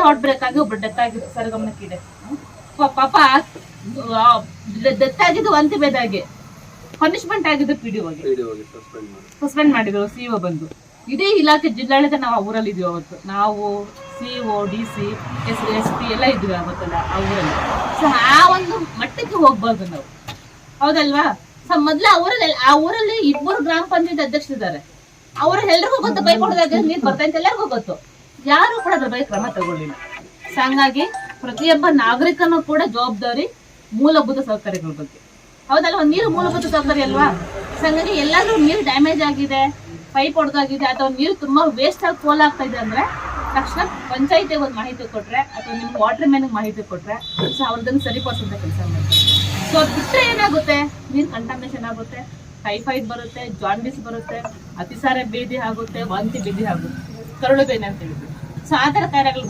Out break ಆಗಿ ಒಬ್ರು death ಆಗಿದ್ರು ಸರಗಮನಕ್ಕಿದೆ. ಪಾಪ ಡೆತ್ ಆಗಿದ್ದು ವಾಂತಿ ಭೇದಾಗೆ ಪನಿಷ್ಮೆಂಟ್ ಆಗಿದ್ದು PDOಗೆ ಸಸ್ಪೆಂಡ್ ಮಾಡಿದ್ರು CO ಬಂದು. ಇಡೀ ಇಲಾಖೆ ಜಿಲ್ಲಾಡಳಿತ ನಾವು ಆ ಊರಲ್ಲಿ ಇದೀವಿ ಅವತ್ತು. ನಾವು CO DC SP ಎಲ್ಲ ಇದ್ವಿ ಅವತ್ತಲ್ಲ ಆ ಊರಲ್ಲಿ. ಸೊ ಆ ಒಂದು ಮಟ್ಟಕ್ಕೆ ಹೋಗ್ಬಾರ್ದು ನಾವು, ಹೌದಲ್ವಾ? ಸೊ ಮೊದ್ಲು ಆ ಊರಲ್ಲಿ 2 ಗ್ರಾಮ ಪಂಚಾಯತ್ ಅಧ್ಯಕ್ಷರಿದ್ದಾರೆ. ಅವ್ರ ಎಲ್ರಿಗೂ ಗೊತ್ತು ಬೈಕ್ ಹೊಡೆದಾಗ ನೀರ್ ಬರ್ತಾ ಅಂತ ಎಲ್ಲರಿಗೂ ಗೊತ್ತು. ಯಾರು ಕೂಡ ಅದ್ರ ಬಗ್ಗೆ ಕ್ರಮ ತಗೊಳ್ಳಿಲ್ಲ. ಸೊ ಹಂಗಾಗಿ ಪ್ರತಿಯೊಬ್ಬ ನಾಗರಿಕನೂ ಕೂಡ ಜವಾಬ್ದಾರಿ ಮೂಲಭೂತ ಸೌಕರ್ಯಗಳ ಬಗ್ಗೆ, ಹೌದಲ್ವಾ? ನೀರು ಮೂಲಭೂತ ಸೌಕರ್ಯ ಅಲ್ವಾ? ಸೊ ಹಂಗಾಗಿ ಎಲ್ಲಾದ್ರೂ ನೀರು ಡ್ಯಾಮೇಜ್ ಆಗಿದೆ, ಪೈಪ್ ಹೊಡೆದಾಗಿದೆ ಅಥವಾ ನೀರು ತುಂಬಾ ವೇಸ್ಟ್ ಆಗಿ ಪೋಲ್ ಆಗ್ತಾ ಇದೆ ಅಂದ್ರೆ ತಕ್ಷಣ ಪಂಚಾಯತಿಗೆ ಒಂದು ಮಾಹಿತಿ ಕೊಟ್ರೆ ಅಥವಾ ನಿಮ್ ವಾಟರ್ ಮ್ಯಾನ್ ಮಾಹಿತಿ ಕೊಟ್ರೆ ಸೊ ಅವ್ರದನ್ನು ಸರಿಪಡಿಸಂತ ಕೆಲಸ ಮಾಡ್ತಾರೆ. ಸೊ ಬಿಟ್ಟರೆ ಏನಾಗುತ್ತೆ, ನೀರು ಕಂಟಾಮಿನೇಷನ್ ಆಗುತ್ತೆ, ಟೈಫಾಯ್ಡ್ ಬರುತ್ತೆ, ಜಾಂಡಿಸ್ ಬರುತ್ತೆ, ಅತಿಸಾರ ಬೇದಿ ಆಗುತ್ತೆ, ವಾಂತಿ ಬೇದಿ ಆಗುತ್ತೆ, ಕರುಳು ಬೇನೆ ಅಂತ ಹೇಳ್ತೀವಿ. ಸೊ ಆ ತರ ಕಾಯಿಲೆಗಳು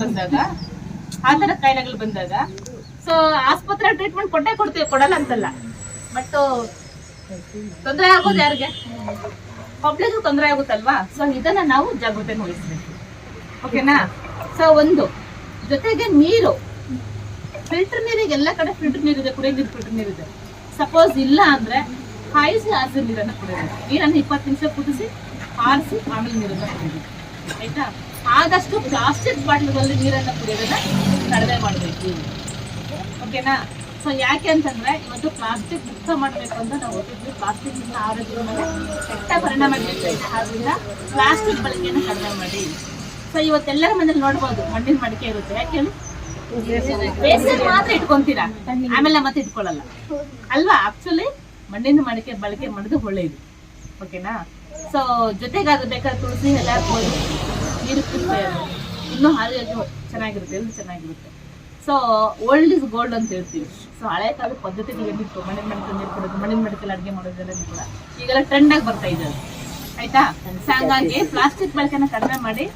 ಬಂದಾಗ ಸೊ ಆಸ್ಪತ್ರೆ ಟ್ರೀಟ್ಮೆಂಟ್ ಕೊಡ್ತೀವಿ, ಕೊಡಲ್ಲ ಅಂತಲ್ಲ. ಬಟ್ ತೊಂದರೆ ಆಗೋದು ಯಾರಿಗೆ? ಪಬ್ಲಿಕ್ ತೊಂದರೆ ಆಗುತ್ತಲ್ವಾ? ಸೊ ಇದನ್ನ ನಾವು ಜಾಗೃತಿ ವಹಿಸ್ಬೇಕು, ಓಕೆನಾ? ಸೊ ಒಂದು ಜೊತೆಗೆ ನೀರು, ಫಿಲ್ಟರ್ ನೀರಿಗೆ ಎಲ್ಲ ಕಡೆ ಫಿಲ್ಟರ್ ನೀರಿದೆ, ಕುಡಿಯೋ ನೀರು ಫಿಲ್ಟರ್ ನೀರಿದೆ. ಸಪೋಸ್ ಇಲ್ಲ ಅಂದ್ರೆ ಕಾಯಿಸಿ ಆರಿಸಿ ನೀರನ್ನ ಕುಡಿಯೋದು. ನೀರನ್ನು 20 ನಿಮಿಷ ಕುದಿಸಿ ಆರಿಸಿ ಆಮೇಲೆ ನೀರನ್ನ ಕುಡಿಯೋದು, ಆಯ್ತಾ? ಆದಷ್ಟು ಪ್ಲಾಸ್ಟಿಕ್ ಬಾಟ್ಲುಗಳಲ್ಲಿ ನೀರನ್ನ ಕುಡಿಯೋದನ್ನ ಕಡಿಮೆ ಮಾಡಬೇಕು, ಓಕೆನಾ? ಸೊ ಯಾಕೆ ಅಂತಂದ್ರೆ ಇವತ್ತು ಪ್ಲಾಸ್ಟಿಕ್ ಮುಕ್ತ ಮಾಡಬೇಕು ಅಂತ ನಾವು ಹೊರಟಿದ್ವಿ. ಪ್ಲಾಸ್ಟಿಕ್ ನಿಂದ ಆರೋಗ್ಯದ ಮೇಲೆ ಕೆಟ್ಟ ಪರಿಣಾಮ ಬೀಳ್ತಾ ಇದೆ. ಆದ್ರಿಂದ ಪ್ಲಾಸ್ಟಿಕ್ ಬಳಕೆಯನ್ನು ಕಡಿಮೆ ಮಾಡಿ. ಸೊ ಇವತ್ತೆಲ್ಲರ ಮನೇಲಿ ನೋಡ್ಬೋದು ಮಣ್ಣಿನ ಮಡಿಕೆ ಇರುತ್ತೆ. ಯಾಕೆ ಹೇಳಿ? ಬೇಸಿಗೆ ಮಾತ್ರ ಇಟ್ಕೊಂತೀರಾ, ಆಮೇಲೆ ಮತ್ತೆ ಇಟ್ಕೊಳ್ಳಲ್ಲ ಅಲ್ವಾ? ಆಕ್ಚುಲಿ ಮಣ್ಣಿನ ಮಡಿಕೆ ಬಳಕೆ ಮಾಡೋದು ಒಳ್ಳೆಯದು, ಓಕೆನಾ? ಸೊ ಜೊತೆಗೆ ಅದು ಬೇಕಾದ್ರೆ ತುಳಸಿ ಎಲೆ ಹಾಕ್ಬೋದು, ನೀರು ಕುಡಿಸ್ತಾ ಇನ್ನೂ ಆರೋಗ್ಯ ಚೆನ್ನಾಗಿರುತ್ತೆ, ಎಲ್ಲ ಚೆನ್ನಾಗಿರುತ್ತೆ. ಸೊ ಓಲ್ಡ್ ಇಸ್ ಗೋಲ್ಡ್ ಅಂತ ಹೇಳ್ತೀವಿ. ಸೊ ಹಳೆ ಕಾಲದ ಪದ್ಧತಿಗಳು ಏನಿತ್ತು, ಮಣ್ಣಿನ ಮಡಿಕೆ ನೀರು ಕೊಡೋದು, ಮಣ್ಣಿನ ಮಡಿಕೆಲ್ಲ ಅಡುಗೆ ಮಾಡೋದೆಲ್ಲ ಕೂಡ ಈಗೆಲ್ಲ ಟ್ರೆಂಡ್ ಆಗಿ ಬರ್ತಾ ಇದೆ, ಆಯ್ತಾ? ಸೊ ಹಂಗಾಗಿ ಪ್ಲಾಸ್ಟಿಕ್ ಬಳಕೆನ ಕಡಿಮೆ ಮಾಡಿ,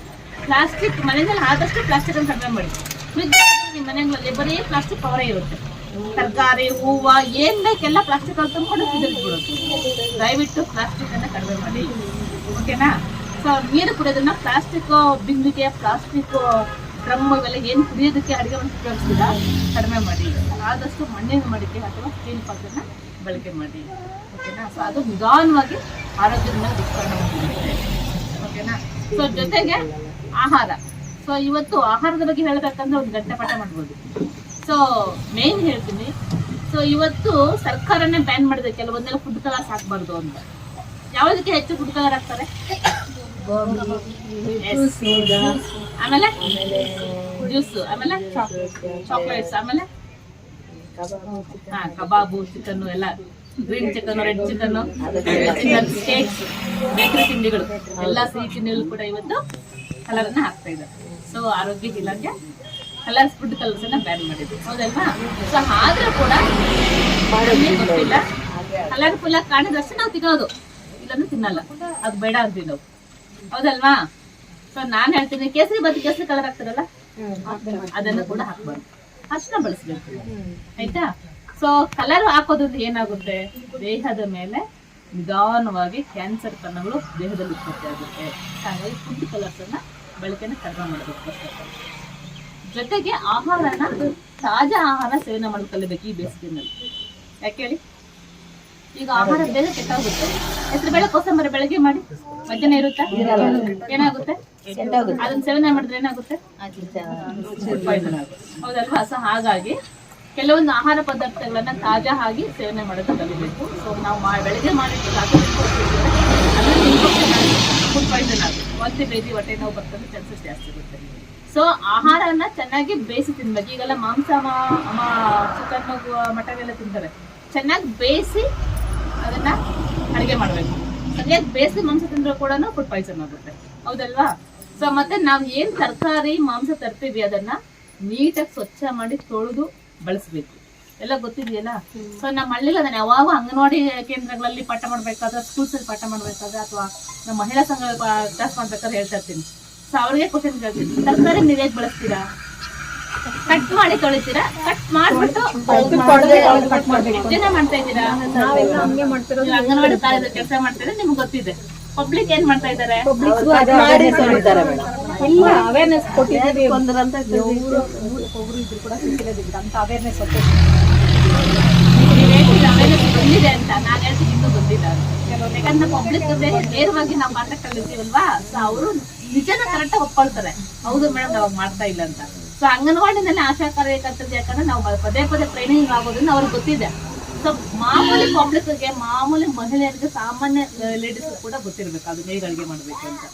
ಪ್ಲಾಸ್ಟಿಕ್ ಮನೆಯಲ್ಲಿ ಆದಷ್ಟು ಪ್ಲಾಸ್ಟಿಕ್ ಅನ್ನು ಕಡಿಮೆ ಮಾಡಿ. ಫ್ರಿಜ್ ನಿಮ್ಮ ಮನೆಗಳಲ್ಲಿ ಬರೀ ಪ್ಲಾಸ್ಟಿಕ್ ಕವರೇ ಇರುತ್ತೆ. ತರಕಾರಿ, ಹೂವು ಏನ್ ಬೇಕೆಲ್ಲ ಪ್ಲಾಸ್ಟಿಕ್ ಅಲ್ಲಿ ತುಂಬಿಕೊಂಡು ಫ್ರಿಜ್ ಬಿಡೋದು. ದಯವಿಟ್ಟು ಪ್ಲಾಸ್ಟಿಕ್ ಅನ್ನ ಕಡಿಮೆ ಮಾಡಿ, ಓಕೆನಾ? ಸೊ ನೀರು ಕುಡಿಯೋದನ್ನ ಪ್ಲಾಸ್ಟಿಕ್ ಬಿಂದಿಗೆ, ಪ್ಲಾಸ್ಟಿಕ್ ಡ್ರಮ್ ಇವೆಲ್ಲ ಏನು ಕುಡಿಯೋದಕ್ಕೆ ಅಡುಗೆ ಉಪಯೋಗಿಸಿದ ಕಡಿಮೆ ಮಾಡಿ. ಆದಷ್ಟು ಮಣ್ಣಿನ ಮಡಿಕೆ ಅಥವಾ ಸ್ಟೀಲ್ ಪಾತ್ರೆನ ಬಳಕೆ ಮಾಡಿ, ಓಕೆನಾ? ಸೊ ಅದು ನಿಧಾನವಾಗಿ ಆರೋಗ್ಯದ ಮೇಲೆ ದುಷ್ಪರಿಣಾಮ ಬೀರುತ್ತೆ, ಓಕೆನಾ? ಸೊ ಜೊತೆಗೆ ಆಹಾರ. ಸೊ ಇವತ್ತು ಆಹಾರದ ಬಗ್ಗೆ ಹೇಳ್ಬೇಕಂದ್ರೆ ಒಂದು ಗಂಟೆ ಪಾಠ ಮಾಡ್ಬೋದು. ಸೊ ಮೇನ್ ಹೇಳ್ತೀನಿ, ಸೊ ಇವತ್ತು ಸರ್ಕಾರನೇ ಬ್ಯಾನ್ ಮಾಡಿದೆ ಕೆಲವೊಂದೆಲ್ಲ ಫುಡ್ ಕಲರ್ಸ್ ಹಾಕ್ಬಾರ್ದು ಅಂತ. ಯಾವುದಕ್ಕೆ ಹೆಚ್ಚು ಫುಡ್ ಕಲರ್ ಹಾಕ್ತಾರೆ? ಆಮೇಲೆ ಜ್ಯೂಸ್, ಆಮೇಲೆ ಚಾಕ್ಲೇಟ್ಸ್, ಆಮೇಲೆ ಕಬಾಬು, ಚಿಕನ್ ಎಲ್ಲ, green chicken, red chicken, stakes, bakery ತಿಂಡಿಗಳು ಎಲ್ಲ ಸಿಹಿ ತಿಂಡಿಗಳು ಕೂಡ ಇವತ್ತು ಕಲರ್ ಅನ್ನ ಹಾಕ್ತಾ ಇದ್ದಾರೆ. ಸೊ ಆರೋಗ್ಯ ಇಲಾಖೆ ಕಲರ್ಸ್ ಫುಡ್ ಕಲರ್ಸ್ ಅನ್ನ ಬ್ಯಾನ್ ಮಾಡಿದ್ರು, ಹೌದಲ್ವಾ? ಸೊ ಆದ್ರೂ ಕೂಡ ಗೊತ್ತಿಲ್ಲ, ಕಲರ್ಫುಲ್ ಆಗಿ ಕಾಣಿದಷ್ಟು ನಾವು ತಿನ್ನೋದು, ಇಲ್ಲಾಂದ್ರೆ ತಿನ್ನಲ್ಲ, ಅದು ಬೇಡ ಅಂತೀವಿ ನಾವು, ಹೌದಲ್ವಾ? ಸೊ ನಾನ್ ಹೇಳ್ತೀನಿ, ಕೇಸರಿ ಬಾತ್ ಕೇಸರಿ ಕಲರ್ ಹಾಕ್ತಾರಲ್ಲ, ಅದನ್ನು ಕೂಡ ಹಾಕ್ಬಾರ್ದು, ಅರ್ಶಿನ ಬಳಸ್ಬೇಕು, ಆಯ್ತಾ? ಸೊ ಕಲರ್ ಹಾಕೋದ್ರಿಂದ ಏನಾಗುತ್ತೆ, ದೇಹದ ಮೇಲೆ ನಿಧಾನವಾಗಿ ಕ್ಯಾನ್ಸರ್ ಕಣಗಳು ದೇಹದಲ್ಲಿ ಉತ್ಪತ್ತಿ ಆಗುತ್ತೆ. ಹಾಗಾಗಿ ಫುಡ್ ಕಲರ್ಸ್ ಅನ್ನ ಬಳಕೆನ ಕಡಿಮೆ ಮಾಡಬೇಕು. ಜೊತೆಗೆ ಆಹಾರನ ತಾಜಾ ಆಹಾರ ಸೇವನೆ ಮಾಡಿ ಕಲಿಬೇಕು ಈ ಬೇಸಿಗೆನಲ್ಲಿ. ಯಾಕೆ ಹೇಳಿ? ಈಗ ಆಹಾರ ಬೇಗ ಕೆಟ್ಟಾಗುತ್ತೆ. ಹೆಸರು ಬೇಳೆ, ಕೋಸಂಬರಿ ಬೆಳಗ್ಗೆ ಮಾಡಿ ಮಧ್ಯಾಹ್ನ ಇರುತ್ತೆ, ಏನಾಗುತ್ತೆ? ಅದನ್ನ ಸೇವನೆ ಮಾಡಿದ್ರೆ ಏನಾಗುತ್ತೆ? ಹೌದಲ್ವಾ? ಸೊ ಹಾಗಾಗಿ ಕೆಲವೊಂದು ಆಹಾರ ಪದಾರ್ಥಗಳನ್ನ ತಾಜಾ ಆಗಿ ಸೇವನೆ ಮಾಡೋದು ಕಲಿಬೇಕು. ಸೊ ನಾವು ಬೆಳಗ್ಗೆ ಮಾಡಿಟ್ಟು ಫುಡ್ ಪಾಯ್ಸನ್ ಆಗುತ್ತೆ, ವಾಂತಿ ಬೇದಿ, ಹೊಟ್ಟೆ ನೋವು ಬರ್ತದೆ, ಚಾನ್ಸಸ್ ಜಾಸ್ತಿ ಇರುತ್ತೆ. ಸೊ ಆಹಾರನ ಚೆನ್ನಾಗಿ ಬೇಯಿಸಿ ತಿನ್ಬೇಕು. ಈಗೆಲ್ಲ ಮಾಂಸ, ಚಿಕನ್, ಮಟನ್ ಎಲ್ಲ ತಿಂತಾರೆ. ಚೆನ್ನಾಗಿ ಬೇಯಿಸಿ ಅದನ್ನ ಅಡುಗೆ ಮಾಡ್ಬೇಕು. ಸರಿಯಾಗಿ ಬೇಯಿಸಿ ಮಾಂಸ ತಿಂದ್ರೆ ಕೂಡ ಫುಡ್ ಪಾಯ್ಸನ್ ಆಗುತ್ತೆ, ಹೌದಲ್ವಾ? ಸೊ ಮತ್ತೆ ನಾವ್ ಏನ್ ತರಕಾರಿ, ಮಾಂಸ ತರ್ತೀವಿ ಅದನ್ನ ನೀಟಾಗಿ ಸ್ವಚ್ಛ ಮಾಡಿ ತೊಳೆದು ಬಳಸಬೇಕು. ಎಲ್ಲ ಗೊತ್ತಿದೆಯಲ್ಲ? ಸೊ ನಮ್ಮ ಹಳ್ಳಿಲಿ ಅದನ್ನ ಯಾವಾಗ ಅಂಗನವಾಡಿ ಕೇಂದ್ರಗಳಲ್ಲಿ ಪಾಠ ಮಾಡ್ಬೇಕಾದ್ರೆ, ಸ್ಕೂಲ್ಸ್ ಅಲ್ಲಿ ಪಾಠ ಮಾಡ್ಬೇಕಾದ್ರೆ, ಅಥವಾ ನಮ್ಮ ಮಹಿಳಾ ಸಂಘ ಕ್ಲಾಸ್ ಮಾಡ್ಬೇಕಾದ್ರೆ ಹೇಳ್ತಾ ಇರ್ತೀನಿ. ಸೊ ಅವ್ರಿಗೆ ಕ್ವಶನ್ ಕೇಳ್ತೀನಿ, ತರಕಾರಿ ನೀವ್ ಹೇಗೆ ಬಳಸ್ತೀರಾ? ಕಟ್ ಮಾಡಿ ತೊಳಿತೀರಾ, ಕಟ್ ಮಾಡ್ಬಿಟ್ಟು ಜನ ಮಾಡ್ತಾ ಇದ್ದೀರಾ, ಅಂಗನವಾಡಿ ಕಾರ್ಯದ ಕೆಲಸ ಮಾಡ್ತಿದ್ರೆ ನಿಮ್ಗೆ ಗೊತ್ತಿದೆ. ಪಬ್ಲಿಕ್ ಏನ್ ಮಾಡ್ತಾ ಇದ್ದಾರೆ, ಅವೇರ್ನೆಸ್ ಕೊಟ್ಟಿದ್ದೀವಿ ಒಬ್ರು ಇದ್ರು ಕೂಡ ಸಿಕ್ಕಿರೋದಿಲ್ಲ ಅಂತ ಅವೇರ್ನೆಸ್ ಬಂದಿದೆ ಅಂತ ನಾನ್ ಹೇಳ್ತೀನಿ, ಇನ್ನೂ ಬಂದಿಲ್ಲ. ಯಾಕಂದ್ರೆ ಪಬ್ಲಿಕ್ ನೇರವಾಗಿ ನಾವು ಕಾಂಟ್ಯಾಕ್ಟ್ ಅಲ್ಲಿ ಇರ್ತೀವಲ್ವಾ, ಸೊ ಅವರು ನಿಜನ ಕರೆಕ್ಟ್ ಆಗಿ ಒಪ್ಕೊಳ್ತಾರೆ, ಹೌದು ಮೇಡಮ್ ನಾವ್ ಮಾಡ್ತಾ ಇಲ್ಲ ಅಂತ. ಸೊ ಅಂಗನವಾಡಿನಲ್ಲಿ ಆಶಾ ಕಾರ್ಯಕರ್ತರು ಯಾಕಂದ್ರೆ ನಾವು ಪದೇ ಪದೇ ಟ್ರೈನಿಂಗ್ ಆಗೋದ್ರಿಂದ ಅವ್ರಿಗೆ ಗೊತ್ತಿದೆ. ಸೊ ಮಾಮೂಲಿ ಪಬ್ಲಿಕ್ಗೆ, ಮಾಮೂಲಿ ಮಹಿಳೆಯರಿಗೆ, ಸಾಮಾನ್ಯ ಲೇಡೀಸ್ ಕೂಡ ಗೊತ್ತಿರ್ಬೇಕು ಅದು ಹೇಗೆ ಅಡುಗೆ ಮಾಡ್ಬೇಕು ಅಂತ.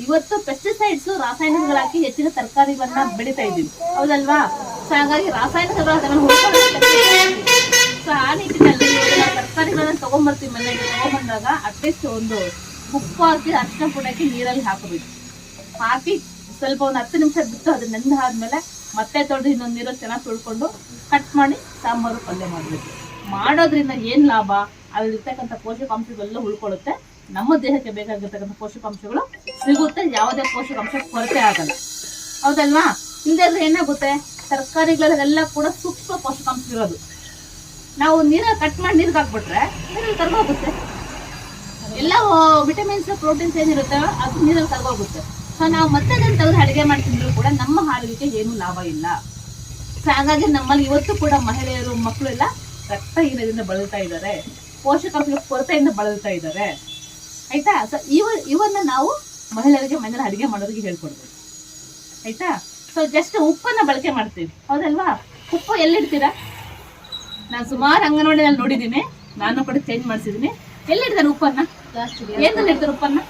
ಇವತ್ತು ಪೆಸ್ಟಿಸೈಡ್ಸ್, ರಾಸಾಯನಿಕಗಳು ಹಾಕಿ ಹೆಚ್ಚಿನ ತರಕಾರಿಗಳನ್ನ ಬೆಳಿತಾ ಇದೀವಿ, ಹೌದಲ್ವಾ? ಸೊ ಹಾಗಾಗಿ ರಾಸಾಯನಿಕಗಳು ಸೊ ಆ ನಿಟ್ಟಿನಲ್ಲಿ ತರಕಾರಿಗಳನ್ನ ತಗೊಂಡ್ಬರ್ತೀವಿ, ಮನೆಗೆ ತಗೊಂಡ್ಬಂದಾಗ ಅಟ್ಲೀಸ್ಟ್ ಒಂದು ಉಪ್ಪು ಹಾಕಿ, ಅರಿಶಿನ ಪುಡಿ ಹಾಕಿ ನೀರಲ್ಲಿ ಹಾಕಬೇಕು. ಹಾಕಿ ಸ್ವಲ್ಪ ಒಂದು 10 ನಿಮಿಷ ಬಿಟ್ಟು ಅದನ್ನ ನೆಂದು ಆದ್ಮೇಲೆ ಮತ್ತೆ ತೊಳೆದು ಇನ್ನೊಂದು ನೀರಲ್ಲಿ ಚೆನ್ನಾಗಿ ತೊಳ್ಕೊಂಡು ಕಟ್ ಮಾಡಿ ಸಾಂಬಾರು ಪಲ್ಯ ಮಾಡಬೇಕು. ಮಾಡೋದ್ರಿಂದ ಏನ್ ಲಾಭ, ಅಲ್ಲಿರ್ತಕ್ಕಂಥ ಪೋಷಕಾಂಶಗಳೆಲ್ಲ ಉಳ್ಕೊಳ್ಳುತ್ತೆ, ನಮ್ಮ ದೇಹಕ್ಕೆ ಬೇಕಾಗಿರ್ತಕ್ಕಂಥ ಪೋಷಕಾಂಶಗಳು ಸಿಗುತ್ತೆ, ಯಾವುದೇ ಪೋಷಕಾಂಶ ಕೊರತೆ ಆಗಲ್ಲ, ಹೌದಲ್ವಾ? ಇಲ್ಲದೆ ಏನಾಗುತ್ತೆ, ತರಕಾರಿಗಳೆಲ್ಲ ಕೂಡ ಸೂಕ್ಷ್ಮ ಪೋಷಕಾಂಶ ಇರೋದು. ನಾವು ನೀರಲ್ಲಿ ಕಟ್ ಮಾಡಿ ನೀರಿಗೆ ಹಾಕ್ಬಿಟ್ರೆ ನೀರಲ್ಲಿ ಕರ್ಗೋಗುತ್ತೆ, ಎಲ್ಲ ವಿಟಮಿನ್ಸ್, ಪ್ರೋಟೀನ್ಸ್ ಏನಿರುತ್ತೆ ಅದು ನೀರಲ್ಲಿ ಕರ್ಗೋಗುತ್ತೆ. ಸೊ ನಾವು ಮತ್ತೆ ಅದನ್ನು ತೆಗೆದು ಅಡುಗೆ ಮಾಡ್ತಿದ್ರು ಕೂಡ ನಮ್ಮ ಆರೋಗ್ಯಕ್ಕೆ ಏನು ಲಾಭ ಇಲ್ಲ. ಸೊ ಹಾಗಾಗಿ ನಮ್ಮಲ್ಲಿ ಇವತ್ತು ಕೂಡ ಮಹಿಳೆಯರು, ಮಕ್ಕಳು ಎಲ್ಲ ರಕ್ತಹೀನದಿಂದ ಬಳಲ್ತಾ ಇದ್ದಾರೆ, ಪೋಷಕಾಂಶಗಳ ಕೊರತೆಯಿಂದ ಬಳಲ್ತಾ ಇದ್ದಾರೆ, ಆಯ್ತಾ? ಸೊ ಇವನ್ನ ನಾವು ಮಹಿಳೆಯರಿಗೆ ಮನೇಲಿ ಅಡುಗೆ ಮಾಡೋರಿಗೆ ಹೇಳ್ಕೊಡ್ಬೇಕು, ಆಯ್ತಾ? ಸೊ ಜಸ್ಟ್ ಉಪ್ಪನ್ನ ಬಳಕೆ ಮಾಡ್ತೀವಿ, ಹೌದಲ್ವಾ? ಉಪ್ಪು ಎಲ್ಲಿಡ್ತೀರಾ? ನಾನು ಸುಮಾರು ಅಂಗನವಾಡಿನಲ್ಲಿ ನೋಡಿದ್ದೀನಿ, ನಾನು ಕೂಡ ಚೇಂಜ್ ಮಾಡಿಸಿದ್ದೀನಿ. ಎಲ್ಲಿಡ್ತಾರೆ ಉಪ್ಪನ್ನ? ಏನಲ್ಲಿ ಇಡ್ತಾರೆ ಉಪ್ಪನ್ನ?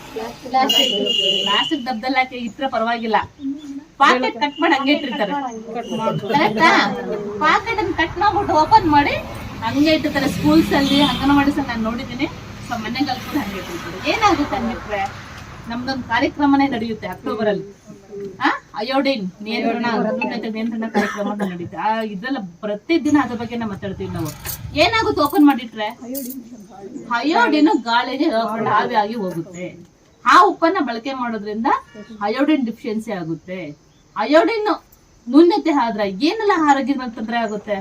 ಪ್ಲಾಸ್ಟಿಕ್ ಡಬ್ಬದಲ್ಲಿ ಹಾಕಿ ಇಟ್ಟರೆ ಪರವಾಗಿಲ್ಲ, ಪಾಕೆಟ್ ಕಟ್ ಮಾಡಿ ಹಂಗೆ ಇಟ್ಟಿರ್ತಾರೆ, ಕರೆಕ್ಟಾ? ಪಾಕೆಟ್ ಅನ್ನು ಕಟ್ ಮಾಡ್ಬಿಟ್ಟು ಓಪನ್ ಮಾಡಿ ಹಂಗೆ ಇಟ್ಟಿರ್ತಾರೆ. ಸ್ಕೂಲ್ಸ್ ಅಲ್ಲಿ, ಅಂಗನವಾಡಿ ಸಹ ನಾನು ನೋಡಿದ್ದೀನಿ. ಸೊ ಮನೆಗಳಲ್ಲಿ ಕೂಡ ಹಂಗೆ ಇಟ್ಟಿರ್ತಾರೆ. ಏನಾಗುತ್ತೆ ಅಂದ್ಬಿಟ್ರೆ, ನಮ್ದೊಂದು ಕಾರ್ಯಕ್ರಮನೇ ನಡೆಯುತ್ತೆ ಅಕ್ಟೋಬರ್ ಅಲ್ಲಿ, ಅಯೋಡಿನ್ ನಿಯಂತ್ರಣ ಕಾರ್ಯಕ್ರಮ ನಡೀತೆ. ಇದ್ರೆಲ್ಲ ಪ್ರತಿದಿನ ಅದ್ರ ಬಗ್ಗೆ ಮಾತಾಡ್ತೀವಿ ನಾವು. ಏನಾಗುತ್ತೆ ಓಪನ್ ಮಾಡಿಟ್ರೆ, ಅಯೋಡಿನ್ ಗಾಳಿಗೆ ಆವಿಯಾಗಿ ಹೋಗುತ್ತೆ. ಆ ಉಪ್ಪನ್ನ ಬಳಕೆ ಮಾಡೋದ್ರಿಂದ ಅಯೋಡಿನ್ ಡಿಫಿಷಿಯನ್ಸಿ ಆಗುತ್ತೆ. ಅಯೋಡಿನ್ ನ್ಯೂನ್ಯತೆ ಆದ್ರೆ ಏನೆಲ್ಲ ಆರೋಗ್ಯದ ತೊಂದರೆ ಆಗುತ್ತೆ?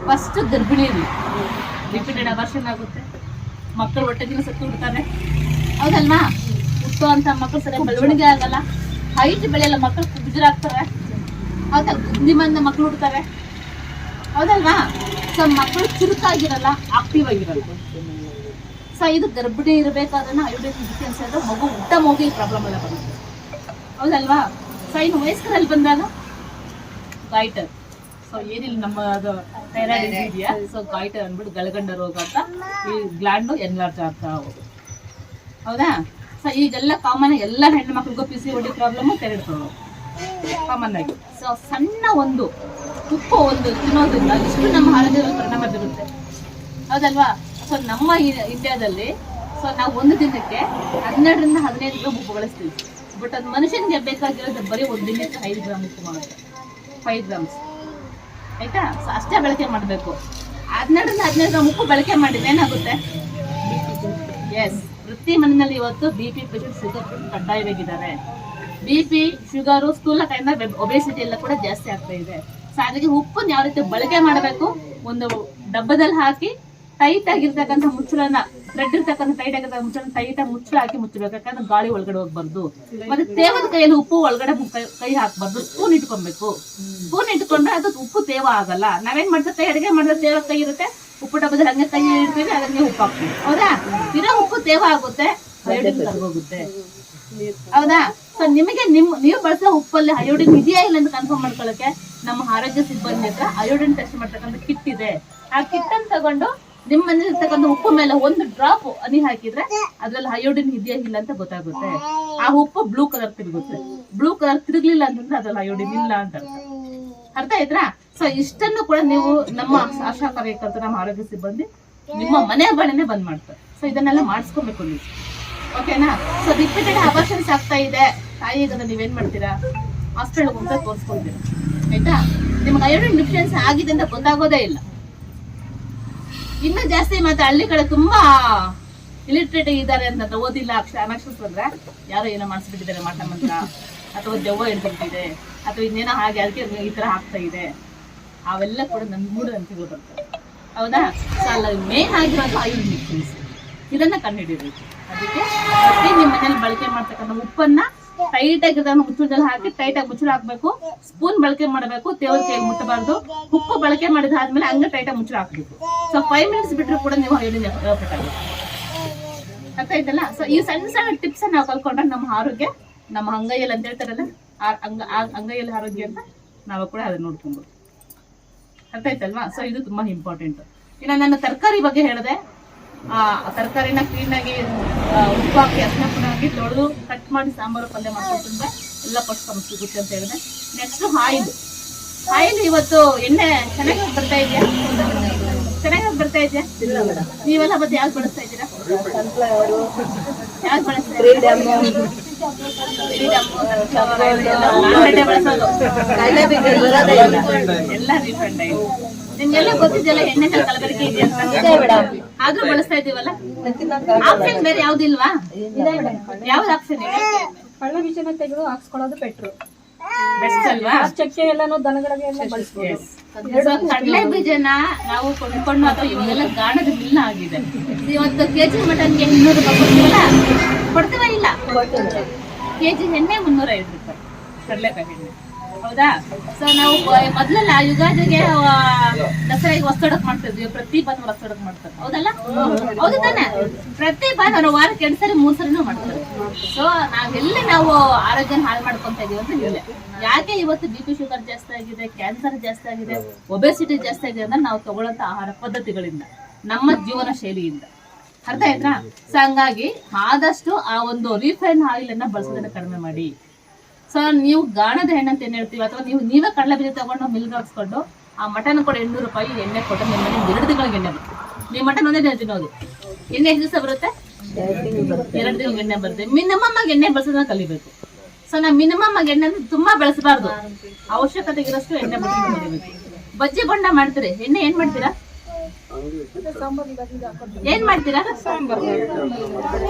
ಫಸ್ಟ್ ಗರ್ಭಿಣಿಯಲ್ಲಿ ರಿಪೀಟೆಡ್ ಅಬಾರ್ಷನ್ ಆಗುತ್ತೆ, ಮಕ್ಕಳು ಹೊಟ್ಟೆಗಿನ ಸತ್ತು ಬಿಡ್ತಾರೆ, ಹೌದಲ್ವಾ? ಹುಟ್ಟೋ ಅಂತ ಮಕ್ಕಳು ಸರಿಯಾಗಿ ಬೆಳವಣಿಗೆ ಆಗಲ್ಲ, ಹೈಟ್ ಬೆಳೆಯಲ್ಲ, ಮಕ್ಕಳು ಕುಬ್ಜರಾಗ್ತಾರೆ, ಹೌದಲ್ಲ? ಬುದ್ಧಿಮಾಂದ ಮಕ್ಕಳು ಹುಡ್ತಾರೆ, ಹೌದಲ್ವಾ? ಸೊ ಮಕ್ಕಳು ಚುರುಕಾಗಿರಲ್ಲ, ಆಕ್ಟಿವ್ ಆಗಿರಲ್ಲ. ಸೊ ಇದು ಗರ್ಭಿಣಿ ಇರಬೇಕಾದ್ರೆ ಅಯೋಡಿನ್ ಡಿಫಿಷಿಯನ್ಸಿ ಆದ್ರೆ ಮಗು ಹುಟ್ಟ ಮಗು ಈ ಪ್ರಾಬ್ಲಮ್ ಎಲ್ಲ ಬರುತ್ತೆ, ಹೌದಲ್ವಾ? ಸೊ ಇನ್ನು ವಯಸ್ಕರಲ್ಲಿ ಬಂದಾಗ ಗಾಯ್ಟರ್. ಸೊ ಏನಿಲ್ಲ, ನಮ್ಮ ಅದು ಥೈರಾಯ್ಡ್ ಇದೆಯಾ, ಸೊ ಗಾಯ್ಟರ್ ಅಂದ್ಬಿಟ್ಟು ಗಲಗಂಡ ರೋಗ ಅಂತ ಈ ಗ್ಲ್ಯಾಂಡು ಎನ್ಲಾರ್ಜ್ ಆಗ್ತಾ ಹೋಗುತ್ತೆ, ಹೌದಾ? ಸೊ ಈಗೆಲ್ಲ ಕಾಮನ್, ಎಲ್ಲ ಹೆಣ್ಣು ಮಕ್ಳಿಗೂ PCOD problem, thyroid problem common ಆಗಿ. ಸೊ ಸಣ್ಣ ಒಂದು ಉಪ್ಪು ಒಂದು ತಿನ್ನೋದ್ರಿಂದ ಇಷ್ಟು ನಮ್ಮ ಆರೋಗ್ಯದಲ್ಲಿ ಪರಿಣಾಮ ಬೀರುತ್ತೆ, ಹೌದಲ್ವಾ? ಸೊ ನಮ್ಮ ಇಂಡಿಯಾದಲ್ಲಿ ಸೊ ನಾವು ಒಂದು ದಿನಕ್ಕೆ 12ರಿಂದ 15 ಗ್ರಾಮ್ ಉಪ್ಪು ಬಳಸ್ತೀವಿ. ಬಟ್ ಅದು ಮನುಷ್ಯನಿಗೆ ಬೇಕಾಗಿರೋದು ಬರೀ ಒಂದು ದಿನಕ್ಕೆ 5 ಗ್ರಾಮ್ ಉಪ್ಪು ಮಾಡುತ್ತೆ, 5 ಗ್ರಾಮ್ಸ್, ಆಯ್ತಾ? ಸೊ ಅಷ್ಟೇ ಬಳಕೆ ಮಾಡಬೇಕು. 12ರಿಂದ 15 ಗ್ರಾಮ್ ಉಪ್ಪು ಬಳಕೆ ಮಾಡಿದ್ರೆ ಏನಾಗುತ್ತೆ? ಎಸ್, ಪ್ರತಿ ಮನೆಯಲ್ಲಿ ಇವತ್ತು BP ಪೇಷಂಟ್, ಶುಗರ್ ಕಡ್ಡಾಯವಾಗಿದ್ದಾರೆ. BP, ಶುಗರು, ಸ್ಥೂಲಕಾಯಿಂದ ಒಬೆಸಿಟಿ ಎಲ್ಲ ಕೂಡ ಜಾಸ್ತಿ ಆಗ್ತಾ ಇದೆ. ಸೊ ಹಾಗಾಗಿ ಉಪ್ಪನ್ನ ಯಾವ ರೀತಿ ಬಳಕೆ ಮಾಡಬೇಕು, ಒಂದು ಡಬ್ಬದಲ್ಲಿ ಹಾಕಿ ಟೈಟ್ ಆಗಿರ್ತಕ್ಕಂಥ ಮುಚ್ಚಳನ, ಥ್ರೆಡ್ ಇರ್ತಕ್ಕಂಥ ಟೈಟ್ ಆಗಿರ್ತಕ್ಕಂಥ ಮುಚ್ಚಳ ಟೈಟ್ ಆಗಿ ಮುಚ್ಚಳ ಹಾಕಿ ಮುಚ್ಚಬೇಕು, ಯಾಕಂದ್ರೆ ಗಾಳಿ ಒಳಗಡೆ ಹೋಗ್ಬಾರ್ದು. ಮತ್ತೆ ತೇವದ ಕೈಯಲ್ಲಿ ಉಪ್ಪು ಒಳಗಡೆ ಕೈ ಹಾಕ್ಬಾರ್ದು, ಸ್ಪೂನ್ ಇಟ್ಕೊಬೇಕು. ಸ್ಪೂನ್ ಇಟ್ಕೊಂಡ್ರೆ ಅದು ಉಪ್ಪು ತೇವ ಆಗಲ್ಲ. ನಾವೇನ್ ಮಾಡ್ತೀವಿ, ಅಡುಗೆ ಮಾಡಿದ್ರೆ ತೇವ ಕೈ ಇರುತ್ತೆ, ಉಪ್ಪು ಡಬ್ಬದಲ್ಲಿ ಹಂಗೆ ಕೈ ಇಡ್ತೀವಿ, ಅದಕ್ಕೆ ಉಪ್ಪು ಹಾಕ್ತೀವಿ, ಹೌದಾ? ಇರೋ ಉಪ್ಪು ತೇವ ಆಗುತ್ತೆ, ಅಯೋಡಿನ್ ಕರ್ಗೋಗುತ್ತೆ, ಹೌದಾ? ಸೊ ನಿಮಗೆ ನೀವು ಬಳಸೋ ಉಪ್ಪಲ್ಲಿ ಅಯೋಡಿನ್ ಇದೆಯಾ ಇಲ್ಲ ಅಂತ ಕನ್ಫರ್ಮ್ ಮಾಡ್ಕೊಳ್ಳಕ್ಕೆ ನಮ್ಮ ಆರೋಗ್ಯ ಸಿಬ್ಬಂದಿ ಹತ್ರ ಅಯೋಡಿನ್ ಟೆಸ್ಟ್ ಮಾಡ್ತಕ್ಕಂಥ ಕಿಟ್ ಇದೆ. ಆ ಕಿಟ್ ಅನ್ನು ತಗೊಂಡು ನಿಮ್ಮ ಮನೇಲಿ ಇರ್ತಕ್ಕಂಥ ಉಪ್ಪು ಮೇಲೆ ಒಂದು ಡ್ರಾಪ್ ಹನಿ ಹಾಕಿದ್ರೆ ಅದ್ರಲ್ಲಿ ಅಯೋಡಿನ್ ಇದೆಯಾ ಇಲ್ಲ ಅಂತ ಗೊತ್ತಾಗುತ್ತೆ. ಆ ಉಪ್ಪು ಬ್ಲೂ ಕಲರ್ ತಿರುಗುತ್ತೆ. ಬ್ಲೂ ಕಲರ್ ತಿರುಗ್ಲಿಲ್ಲ ಅಂತಂದ್ರೆ ಅದ್ರಲ್ಲಿ ಅಯೋಡಿನ್ ಇಲ್ಲ ಅಂತ ಅರ್ಥ ಆಯ್ತಾ? ಸೊ ಇಷ್ಟನ್ನು ಕೂಡ ನೀವು ನಮ್ಮ ಆಶಾ ಕಾರ್ಯಕರ್ತರು, ನಮ್ಮ ಆರೋಗ್ಯ ಸಿಬ್ಬಂದಿ ನಿಮ್ಮ ಮನೆ ಬಳಿನೇ ಬಂದ್ ಮಾಡ್ತಾರೆ. ಸೊ ಇದನ್ನೆಲ್ಲ ಮಾಡಿಸ್ಕೊಬೇಕು ನೀವು, ಓಕೆನಾ? ಸೊ ರಿಪೀಟೆಡ್ ಅಬಾರ್ಷನ್ಸ್ ಆಗ್ತಾ ಇದೆ, ತಾಯಿಗದ ನೀವೇನ್ ಮಾಡ್ತೀರಾ, ಹಾಸ್ಪಿಟಲ್ ಹೋಗ್ತಾ ತೋರಿಸ್ಕೊಳ್ತೀರಾ, ಆಯ್ತಾ? ನಿಮ್ಗೆ ಅಯೋಡಿನ್ ಡಿಫಿಷಿಯನ್ಸಿ ಆಗಿದೆ ಅಂತ ಗೊತ್ತಾಗೋದೇ ಇಲ್ಲ. ಇನ್ನೂ ಜಾಸ್ತಿ ಮತ್ತೆ ಹಳ್ಳಿ ಕಡೆ ತುಂಬಾ ಇಲಿಟ್ರೇಟ್ ಇದ್ದಾರೆ ಅಂತ, ಓದಿಲ್ಲ, ಅನಕ್ಷರಸ್ಥರು ಅಂದ್ರೆ ಯಾರೋ ಏನೋ ಮಾಡಿಸ್ಬಿಟ್ಟಿದ್ದಾರೆ ಮಾಟ ಮಂತ್ರ ಅಥವಾ ದೆವ್ವ ಹಿಡ್ದಿಟ್ಟಿದೆ ಅಥವಾ ಇನ್ನೇನೋ ಹಾಗೆ ಅದಕ್ಕೆ ಈ ತರ ಆಗ್ತಾ ಇದೆ, ಅವೆಲ್ಲ ಕೂಡ ನನ್ ಮೂಢನಂಬಿಕೆಗಳು ಬರ್ತವೆ. ಹೌದಾ? ಸೊ ಅಲ್ಲ, ಮೇನ್ ಆಗಿರೋದು ಐದು ಮಿಕ್ಸಿಂಗ್ಸ್, ಇದನ್ನ ಕಂಡುಹಿಡಿಬೇಕು. ಅದಕ್ಕೆ ಪ್ರತಿ ನಿಮ್ಮ ಮನೇಲಿ ಬಳಕೆ ಮಾಡ್ತಕ್ಕಂಥ ಉಪ್ಪನ್ನ ಟೈಟ್ ಆಗಿ ಮುಚ್ಚಳದಲ್ಲಿ ಹಾಕಿ ಟೈಟ್ ಆಗಿ ಮುಚ್ಚಳ ಹಾಕ್ಬೇಕು. ಸ್ಪೂನ್ ಬಳಕೆ ಮಾಡಬೇಕು, ತೇವರ ಕೈಯಲ್ಲಿ ಮುಟ್ಟಬಾರ್ದು. ಉಪ್ಪು ಬಳಕೆ ಮಾಡಿದಾದ್ಮೇಲೆ ಹಂಗೆ ಟೈಟ್ ಆಗಿ ಮುಚ್ಚಳ ಹಾಕ್ಬೇಕು. ಸೊ 5 ಮಿನಿಟ್ಸ್ ಬಿಟ್ಟರು ಕೂಡ ನೀವು ಹೇಳಿದ ಅರ್ಥ ಆಯ್ತಲ್ಲ? ಸೊ ಈ ಸಣ್ಣ ಸಣ್ಣ ಟಿಪ್ಸ್ ನಾವು ಕಲ್ಕೊಂಡ್ರೆ ನಮ್ಮ ಆರೋಗ್ಯ, ನಮ್ಮ ಅಂಗೈಯಲ್ಲಿ ಅಂತ ಹೇಳ್ತಾರಲ್ಲ, ಅಂಗೈಯಲ್ಲಿ ಆರೋಗ್ಯ ಅಂತ ನಾವು ಕೂಡ ಅದನ್ನ ನೋಡ್ಕೊಬೋದು. ಅರ್ಥ ಆಯ್ತಲ್ವಾ? ಸೊ ಇದು ತುಂಬಾ ಇಂಪಾರ್ಟೆಂಟ್. ಇನ್ನು ನನ್ನ ತರಕಾರಿ ಬಗ್ಗೆ ಹೇಳಿದೆ. ತರಕಾರಿನ ಕ್ಲೀನಾಗಿ ಉಪ್ಪು ಹಾಕಿ ಅರ್ಶಿನ ಪುಡಿ ಹಾಕಿ ತೊಳೆದು ಕಟ್ ಮಾಡಿ ಸಾಂಬಾರು ಪಲ್ಯ ಮಾಡ್ಕೊಳ್ತಂದ್ರೆ ಎಲ್ಲ ಪೌಷ್ಟಿಕಾಂಶ ಸಿಗುತ್ತೆ ಅಂತ ಹೇಳಿದೆ. ನೆಕ್ಸ್ಟ್ ಆಯಿಲ್ ಇವತ್ತು ಎಣ್ಣೆ ಚೆನ್ನಾಗಿ ಬರ್ತಾ ಇದೆಯಾ? ಚೆನ್ನಾಗಿ ಬರ್ತಾ ಇದೆಯಾ? ನೀವೆಲ್ಲ ಮತ್ತೆ ಯಾವ್ದು ಬಳಸ್ತಾ ಇದ್ದೀರಾ? ಯಾವ್ದು ಬಳಸ್ತಾ ಇದ್ದೀರಾ? ಎಲ್ಲ ರಿಫೈಂಡ್ ಆಯಿಲ್. ನಿಮ್ಗೆಲ್ಲ ಗೊತ್ತಿದೆಯಲ್ಲ ಎಣ್ಣೆ ಕಲಬೆರಕೆ ಇದೆ ಅಂತ, ಆದ್ರೂ ಬಳಸ್ತಾ ಇದೀವಲ್ಲ. ಆಪ್ಷನ್ ಬೇರೆ ಯಾವ್ದಿಲ್ವಾ? ಯಾವ್ದು ಆಪ್ಷನ್ ಇದೆ? ಕಳ್ಳ ಬೀಜನ ತೆಗೆದು ಹಾಕ್ಸ್ಕೊಳ್ಳೋದು ಬೆಟ್ರು, ಬೆಸ್ಟ್ ಅಲ್ವಾ? ಚಕ್ಕೆ ಎಲ್ಲಾನು ದನಗಳಿಗೆ ಬಳಸ್ಬೋದು. ಕಡಲೆ ಬೀಜನ ನಾವು ಕೊಂಡ್ಕೊಂಡು ಅಥವಾ ಇವಾಗೆಲ್ಲ ಗಾಣದ ಮಿಲ್ ಆಗಿದೆ. ಇವತ್ತು ಕೆಜಿ ಮಟನ್ಗೆ 200 ರೂಪಾಯಿ ಕೊಡ್ತೀವಲ್ಲ, ಕೊಡ್ತೀವ ಇಲ್ಲ? ಕೆಜಿ ಎಣ್ಣೆ 305 ರೂಪಾಯಿ ಕಡಲೆಕಾಯಿ ಎಣ್ಣೆ. ಹೌದಾ? ಸೊ ನಾವು ಮೊದ್ಲೆಲ್ಲ ಯುಗಾದಿಗೆ ದಸರಾಗೆ ಹೊಸ್ತೊಡಕ್ ಮಾಡ್ತಿದ್ವಿ, ಪ್ರತಿ ಭಾನುವಾರ ಹೊಸ್ತೊಡಕ್ ಮಾಡ್ತಾರೆ. ಹೌದಲ್ಲ? ಹೌದು ತಾನೆ? ಪ್ರತಿ ಭಾನುವಾರ ವಾರಕ್ಕೆ 2 ಸರಿ 3 ಸರಿನೂ ಮಾಡ್ತಾರೆ. ಸೊ ನಾವೆಲ್ಲಿ ನಾವು ಆರೋಗ್ಯನ ಹಾಳು ಮಾಡ್ಕೊಂತ ಇದೀವಿ ಅಂತ ಇಲ್ಲ. ಯಾಕೆ ಇವತ್ತು BP ಶುಗರ್ ಜಾಸ್ತಿ ಆಗಿದೆ, ಕ್ಯಾನ್ಸರ್ ಜಾಸ್ತಿ ಆಗಿದೆ, ಒಬೆಸಿಟಿ ಜಾಸ್ತಿ ಆಗಿದೆ ಅಂದ್ರೆ ನಾವು ತಗೊಳ್ಳೋಂತ ಆಹಾರ ಪದ್ಧತಿಗಳಿಂದ, ನಮ್ಮ ಜೀವನ ಶೈಲಿಯಿಂದ. ಅರ್ಥ ಆಯ್ತಾ? ಸೊ ಹಂಗಾಗಿ ಆದಷ್ಟು ಆ ಒಂದು ರಿಫೈನ್ ಆಯಿಲ್ ಅನ್ನ ಬಳಸೋದನ್ನ ಕಡಿಮೆ ಮಾಡಿ. ಸೊ ನೀವು ಗಾಣದ ಎಣ್ಣೆ ಅಂತ ಏನ್ ಹೇಳ್ತೀವಿ, ಅಥವಾ ನೀವೇ ಕಡಲೆ ಬೀಜ ತಗೊಂಡು ಮಿಲ್ಗೆ ಹಾಕ್ಸ್ಕೊಂಡು ಆ ಮಟನ್ ಕೂಡ 800 ರೂಪಾಯಿ ಎಣ್ಣೆ ಕೊಟ್ಟು ನಿಮ್ಮ ಮನೆ 2 ತಿಂಗಳಿಗೆ ಎಣ್ಣೆ ಬರುತ್ತೆ. ನೀವು ಮಟನ್ ಒಂದೇ ತಿನ್ನೋದು, ಎಣ್ಣೆ ಎಷ್ಟು ದಿವಸ ಬರುತ್ತೆ? 2 ತಿಂಗಳಿಗೆ ಎಣ್ಣೆ ಬರುತ್ತೆ. ಮಿನಿಮಮ್ ಆಗಿ ಎಣ್ಣೆ ಬಳಸೋದನ್ನ ಕಲಿಬೇಕು. ಸೊ ನಾವು ಮಿನಿಮಮ್ ಆಗಿ ಎಣ್ಣೆ ತುಂಬಾ ಬೆಳೆಸಬಾರ್ದು, ಅವಶ್ಯಕತೆಗಿರಷ್ಟು ಎಣ್ಣೆ ಬಳಸೋದನ್ನ ಕಲಿಬೇಕು. ಬಜ್ಜಿ ಬೊಂಡ ಮಾಡ್ತೀರಿ, ಎಣ್ಣೆ ಏನ್ ಮಾಡ್ತೀರಾ? ಏನ್ ಮಾಡ್ತೀರಾ?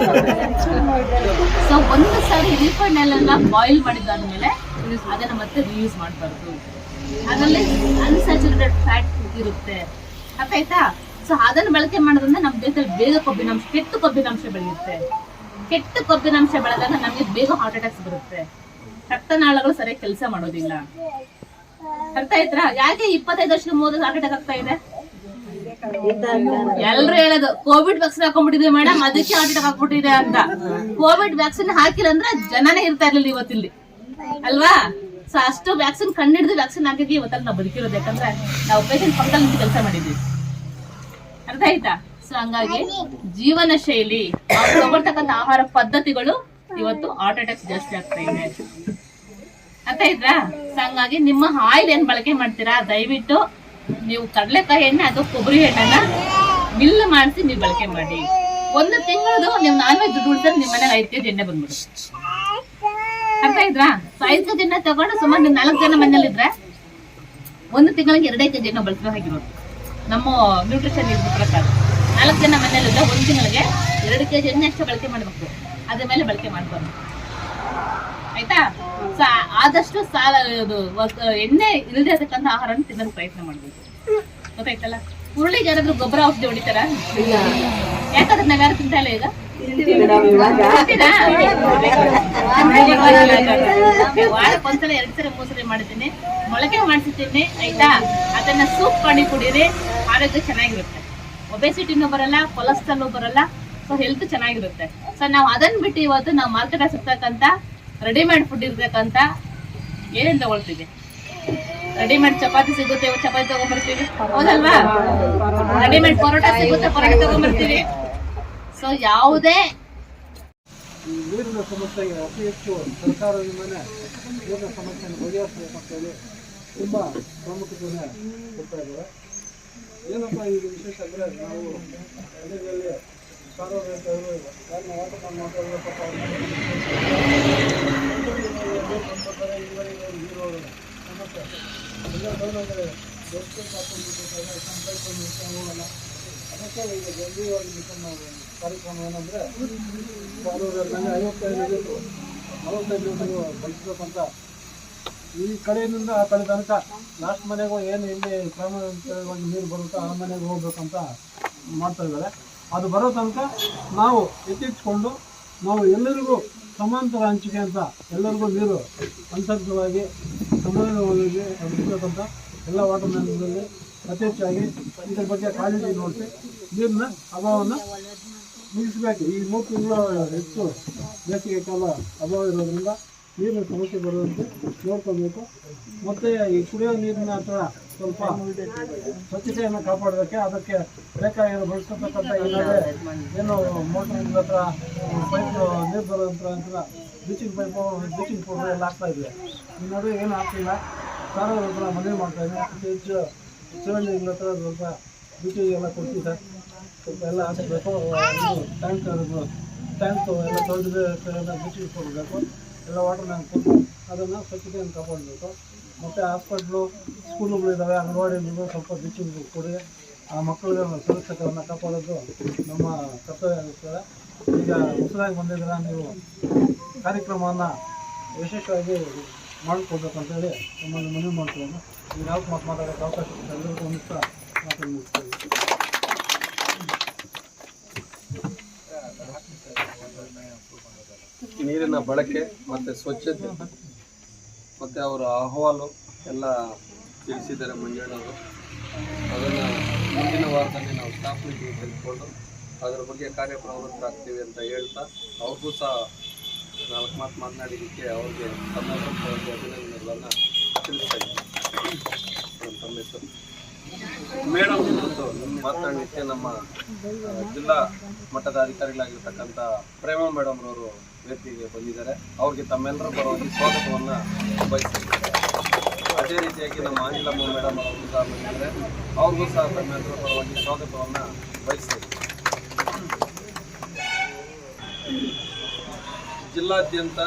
ಸೊ ಒಂದು ಸಾರಿ ರಿಫೈಂಡ್ ಆಯಿಲ್ ಬಾಯ್ಲ್ ಮಾಡಿದಾದ್ಮೇಲೆ ಅದನ್ನ ಮತ್ತೆ ರಿಯೂಸ್ ಮಾಡಬಾರ್ದು. ಅದರಲ್ಲಿ ಅನ್ಸ್ಯಾಚುರೇಟೆಡ್ ಫ್ಯಾಟ್ ಇರುತ್ತೆ. ಅರ್ಥ ಆಯ್ತಾ? ಸೊ ಅದನ್ನ ಬಳಕೆ ಮಾಡೋದ್ರಿಂದ ನಮ್ಮ ದೇಹದಲ್ಲಿ ಬೇಗ ಕೊಬ್ಬಿನಾಂಶ, ಕೆಟ್ಟ ಕೊಬ್ಬಿನಾಂಶ ಬೆಳೆಯುತ್ತೆ. ಕೆಟ್ಟ ಕೊಬ್ಬಿನಾಂಶ ಬೆಳೆದಾಗ ನಮಗೆ ಬೇಗ ಹಾರ್ಟ್ ಅಟ್ಯಾಕ್ಸ್ ಬರುತ್ತೆ, ರಕ್ತನಾಳಗಳು ಸರಿಯಾಗಿ ಕೆಲಸ ಮಾಡೋದಿಲ್ಲ. ಅರ್ಥ ಆಯ್ತಾ? ಯಾಕೆ 25 ವರ್ಷಕ್ಕೆ 30 ಹಾರ್ಟ್ ಅಟ್ಯಾಕ್ ಆಗ್ತಾ ಇದೆ? ಎಲ್ರು ಹೇಳೋದು ಕೋವಿಡ್ ವ್ಯಾಕ್ಸಿನ್ ಹಾಕೊಂಡ್ಬಿಟ್ಟಿದೆ ಮೇಡಮ್, ಅದಕ್ಕೆ ಹಾರ್ಟ್ ಅಟ್ಯಾಕ್ ಆಗ್ಬಿಟ್ಟಿದೆ ಅಂತ. ಕೋವಿಡ್ ವ್ಯಾಕ್ಸಿನ್ ಹಾಕಿಲ್ಲ ಅಂದ್ರೆ ಜನನೇ ಇರ್ತಾ ಇರ್ಲಿಲ್ಲ ಇವತ್ತಿಲ್ಲಿ, ಅಲ್ವಾ? ಸೊ ಅಷ್ಟು ವ್ಯಾಕ್ಸಿನ್ ಕಂಡಿಡಿದು ವ್ಯಾಕ್ಸಿನ್ ಹಾಕಿದ್ವಿ ಇವತ್ತಲ್ಲಿ ನಾವು ಬದುಕಿರೋದು. ಯಾಕಂದ್ರೆ ನಾವು ಪೇಷಂಟ್ ಪಕ್ಕದಲ್ಲಿ ನಿಂತು ಕೆಲಸ ಮಾಡಿದ್ವಿ. ಅರ್ಥ ಆಯ್ತಾ? ಸೊ ಹಂಗಾಗಿ ಜೀವನ ಶೈಲಿ, ನಾವು ತಗೊಳ್ತಕ್ಕಂಥ ಆಹಾರ ಪದ್ಧತಿಗಳು ಇವತ್ತು ಹಾರ್ಟ್ ಅಟ್ಯಾಕ್ಸ್ ಜಾಸ್ತಿ ಆಗ್ತಾ ಇದೆ. ಅರ್ಥ ಆಯ್ತಾ? ಸೊ ಹಂಗಾಗಿ ನಿಮ್ಮ ಆಯಿಲ್ ಏನ್ ಬಳಕೆ ಮಾಡ್ತೀರಾ, ದಯವಿಟ್ಟು ನೀವು ಕಡಲೆಕಾಯಿ ಎಣ್ಣೆ ಅಥವಾ ಕೊಬ್ಬರಿ ಎಣ್ಣೆನ ಮಿಲ್ ಮಾಡಿಸಿ ನೀವು ಬಳಕೆ ಮಾಡಿ. 1 ತಿಂಗಳದು ನೀವು ನಾನ್ ವೆಜ್ ದುಡ್ಡು ಉಳಿದ್ರೆ ನಿಮ್ಮ ಮನೆಗೆ 5 ಕೆಜಿ ಎಣ್ಣೆ ಬಂದ್ಬಿಡುತ್ತೆ. ಅರ್ಥ ಆಯ್ತಾ? 5 ಕೆಜಿ ಎಣ್ಣೆ ತಗೊಂಡು ಸುಮಾರು ನೀವು 4 ಜನ ಮನೇಲಿ ಇದ್ರೆ 1 ತಿಂಗಳಿಗೆ 2 ಕೆಜಿ ಎಣ್ಣೆ ಬಳಸಬೇಕಾಗಿರೋದು ನಮ್ಮ ನ್ಯೂಟ್ರಿಷನ್ ಇದ್ರ ಪ್ರಕಾರ. 4 ಜನ ಮನೇಲಿದ್ರೆ 1 ತಿಂಗಳಿಗೆ 2 ಕೆಜಿ ಎಣ್ಣೆ ಅಷ್ಟು ಬಳಕೆ ಮಾಡಬೇಕು, ಅದ್ರ ಮೇಲೆ ಬಳಕೆ ಮಾಡಬಾರ್ದು. ಆಯ್ತಾ? ಸೊ ಆದಷ್ಟು ಎಣ್ಣೆ ಇಲ್ಲದೆ ಇರತಕ್ಕಂಥ ಆಹಾರ ತಿನ್ನೋದು ಪ್ರಯತ್ನ ಮಾಡ್ಬೇಕು. ಗೊತ್ತಾಯ್ತಲ್ಲ? ಹುರುಳಿಗೆ ಯಾರಾದ್ರೂ ಗೊಬ್ಬರ ಔಷಧಿ ಹೊಡಿತಾರ? ಯಾಕಂದ್ರೆ ನಾವ್ ಯಾರು ತಿಂತಾ ಇಲ್ಲ ಈಗ. ವಾರಕ್ಕೊಂದ್ಸಲ 2 ಸರಿ 3 ಸರಿ ಮಾಡ್ತೀನಿ, ಮೊಳಕೆ ಮಾಡ್ಸಿದ್ದೀನಿ. ಆಯ್ತಾ? ಅದನ್ನ ಸೂಪ್ ಮಾಡಿ ಕುಡೀರಿ, ಆರೋಗ್ಯ ಚೆನ್ನಾಗಿರುತ್ತೆ. ಒಬೆಸಿಟಿನೂ ಬರಲ್ಲ, ಕೊಲೆಸ್ಟ್ರಾಲ್ ಬರಲ್ಲ. ಸೊ ಹೆಲ್ತ್ ಚೆನ್ನಾಗಿರುತ್ತೆ. ಸೊ ನಾವು ಅದನ್ನ ಬಿಟ್ಟು ಇವತ್ತು ನಾವು ಮಾರ್ಕೆಟ್ ಸಿಗ್ತಕ್ಕಂತ ರೆಡಿಮೇಡ್ ಫುಡ್ ಇರ್ತಕ್ಕಂತ ಏನೇನ್ ತಗೊಳ್ತೀವಿ? ರೆಡಿಮೇಡ್ ಚಪಾತಿ ಸಿಗುತ್ತೆ, ಚಪಾತಿ ತಗೊಂಡ್ಬರ್ತೀವಿ, ಹೌದಲ್ವಾ? ರೆಡಿಮೇಡ್ ಪರೋಟ ಸಿಗುತ್ತೆ, ಪರೋಟ ತಗೊಂಡ್ಬರ್ತೀವಿ. ಸೊ ಯಾವುದೇ ನೀರಿನ ಸಮಸ್ಯೆಗೆ ಅತಿ ಹೆಚ್ಚು ಸರ್ಕಾರದ ಮೇಲೆ ನೀರಿನ ಸಮಸ್ಯೆಯನ್ನು ಬಗೆಹರಿಸಬೇಕಂತ ಹೇಳಿ ತುಂಬ ಪ್ರಾಮುಖ್ಯತೆಯನ್ನು ಕೊಡ್ತಾ ಇದ್ದಾರೆ. ಏನಪ್ಪ ಈಗ ವಿಶೇಷ ಅಂದರೆ, ನಾವು ಹಳ್ಳಿಗಳಲ್ಲಿ ಸಾರ್ವಜನಿಕರು ಯಾರನ್ನ ವಾಟರ್ ಮಾತಾಡಬೇಕಪ್ಪ ಸಮಸ್ಯೆ ಎಲ್ಲ ಬಂದರೆ ದೊಡ್ಡ ಸಂಪರ್ಕ ಹೋಗಲ್ಲ. ಅದಕ್ಕೆ ಈಗ ಗಂಭೀರವಾಗಿ ಮಿಷನ್ ಕಾರ್ಯಕ್ರಮ ಏನಂದರೆ 55 ಲೀಟರ್ 45 ಲೀಟರ್ ಬಳಸಬೇಕಂತ ಈ ಕಡೆಯಿಂದ ಆ ಕಡೆ ತನಕ ಲಾಸ್ಟ್ ಮನೆಗೂ ಏನು ಇಲ್ಲಿ ಪ್ರಾಮಾಣಿಕವಾಗಿ ನೀರು ಬರುತ್ತೋ ಆ ಮನೆಗೆ ಹೋಗ್ಬೇಕಂತ ಮಾಡ್ತಾ ಇದ್ದಾರೆ. ಅದು ಬರೋ ತನಕ ನಾವು ಎತ್ತಿಟ್ಕೊಂಡು ನಾವು ಎಲ್ಲರಿಗೂ ಸಮಾಂತರ ಹಂಚಿಕೆ ಅಂತ ಎಲ್ಲರಿಗೂ ನೀರು ಅಂತರ್ಗತವಾಗಿ ಸಮಾನವಾಗಿ ಹಂಚಬೇಕಂತ ಎಲ್ಲ ವಾಟರ್ ಮ್ಯಾನ್ಗಳಲ್ಲಿ ಅತಿ ಹೆಚ್ಚಾಗಿ ಇದ್ರ ಬಗ್ಗೆ ಕಾಳಜಿ ನೋಡಿಸಿ ನೀರಿನ ಅಭಾವವನ್ನು ಮುಗಿಸಬೇಕು. ಈ 3 ತಿಂಗಳು ಹೆಚ್ಚು ಬೇಸಿಗೆ ಕಾಲ ಅಭಾವ ಇರೋದ್ರಿಂದ ನೀರಿನ ಸಮಸ್ಯೆ ಬರುವಂತೆ ನೋಡ್ಕೊಬೇಕು. ಮತ್ತು ಈ ಕುಡಿಯೋ ನೀರಿನ ಹತ್ರ ಸ್ವಲ್ಪ ಸ್ವಚ್ಛತೆಯನ್ನು ಕಾಪಾಡೋದಕ್ಕೆ ಅದಕ್ಕೆ ಬೇಕಾಗಿರೋ ಬಳಸತಕ್ಕಂಥ ಏನು ಮೋಟ್ರ್ ಹತ್ರ ಪೈಪ್ ನೀರು ಬರೋಂಥ ಅಂತ ಬ್ಲೀಚಿಂಗ್ ಪೌಡರ್ ಎಲ್ಲ ಆಗ್ತಾ ಇದೆ. ಈ ನಡುವೆ ಏನು ಆಗ್ತಿಲ್ಲ. ಸಾರೋರ ಹತ್ರ ಮನವಿ ಮಾಡ್ತಾ ಇದ್ದೀನಿ. ಅತಿ ಹೆಚ್ಚು ಶಿವಳ್ಳಿಗಳ ಹತ್ರ ಸ್ವಲ್ಪ ಬ್ಲೀಚಿಂಗ್ ಎಲ್ಲ ಕೊಡ್ತಿದ್ದೆ, ಸ್ವಲ್ಪ ಎಲ್ಲ ಹಾಕಬೇಕು. ಟ್ಯಾಂಕ್ ಎಲ್ಲ ತೊಳೆದು ಬ್ಲೀಚಿಂಗ್ ಕೊಡಬೇಕು. ಎಲ್ಲ ವಾಟರ್ ಮ್ಯಾನ್ ಕೊಟ್ಟು ಅದನ್ನು ಸ್ವಚ್ಛತೆಯನ್ನು ಕಾಪಾಡಬೇಕು. ಮತ್ತು ಹಾಸ್ಪಿಟ್ಲು ಸ್ಕೂಲುಗಳು ಇದ್ದಾವೆ, ಅಂಗನವಾಡಿಗಳು ಸ್ವಲ್ಪ ಬ್ಲೀಚಿಂಗ್ ಕೊಡಿ. ಆ ಮಕ್ಕಳಿಗೆ ಸುರಕ್ಷತೆಯನ್ನು ಕಾಪಾಡೋದು ನಮ್ಮ ಕರ್ತವ್ಯ ಆಗಿರ್ತದೆ. ಈಗ ಹೊಸದಾಗಿ ಬಂದಿದ್ದೀರ, ನೀವು ಕಾರ್ಯಕ್ರಮವನ್ನು ಯಶಸ್ವಿಯಾಗಿ ಮಾಡಿಕೊಡ್ಬೇಕಂತೇಳಿ ನಮ್ಮನ್ನು ಮನವಿ ಮಾಡ್ತೀವಿ. ಈಗ ನಾವು ಮಾತಾಡೋಕ್ಕೆ ಅವಕಾಶ ಕೊಟ್ಟು ಎಲ್ಲರಿಗೂ ಒಂದಿಷ್ಟ ಮಾತನ್ನು ಮುಗಿಸ್ತೀವಿ. ನೀರಿನ ಬಳಕೆ ಮತ್ತು ಸ್ವಚ್ಛತೆ ಮತ್ತು ಅವರ ಅಹವಾಲು ಎಲ್ಲ ತಿಳಿಸಿದ್ದಾರೆ ಮಂಜಣ್ಣವರು. ಅದನ್ನು ಮುಂದಿನ ವಾರದಲ್ಲಿ ನಾವು ಸ್ಟಾಫ್ ಮೀಟಿಂಗ್ ತೆಗೆದುಕೊಂಡು ಅದರ ಬಗ್ಗೆ ಕಾರ್ಯಪ್ರವೃತ್ತರಾಗ್ತೀವಿ ಅಂತ ಹೇಳ್ತಾ ಅವ್ರಿಗೂ ಸಹ 4 ಮಾತು ಮಾತನಾಡಿದ್ದಕ್ಕೆ ಅವ್ರಿಗೆ ತಮ್ಮೆಲ್ಲರ ಅಭಿನಂದನೆಗಳನ್ನು ತಿಳಿಸ್ತಾ ಇದ್ದೀನಿ. ತಮ್ಮ ಹೆಸರು ಮೇಡಮ್ ಇವತ್ತು ಮಾತನಾಡಲಿಕ್ಕೆ ನಮ್ಮ ಜಿಲ್ಲಾ ಮಟ್ಟದ ಅಧಿಕಾರಿಗಳಾಗಿರ್ತಕ್ಕಂಥ ಪ್ರೇಮ ಮೇಡಮ್ ರವರು ವೇದಿಕೆಗೆ ಬಂದಿದ್ದಾರೆ. ಅವ್ರಿಗೆ ತಮ್ಮೆಲ್ಲರ ಪರವಾಗಿ ಸ್ವಾಗತವನ್ನು ಬಯಸಿದ್ದಾರೆ. ಅದೇ ರೀತಿಯಾಗಿ ನಮ್ಮ ಅನಿಲಮ್ಮ ಮೇಡಮ್ ಅವರು ಸಹ ಬಂದಿದ್ದಾರೆ. ಅವ್ರಿಗೂ ಸಹ ತಮ್ಮೆಲ್ಲರ ಪರವಾಗಿ ಸ್ವಾಗತವನ್ನು ಬಯಸಿದ್ದಾರೆ. ಜಿಲ್ಲಾದ್ಯಂತ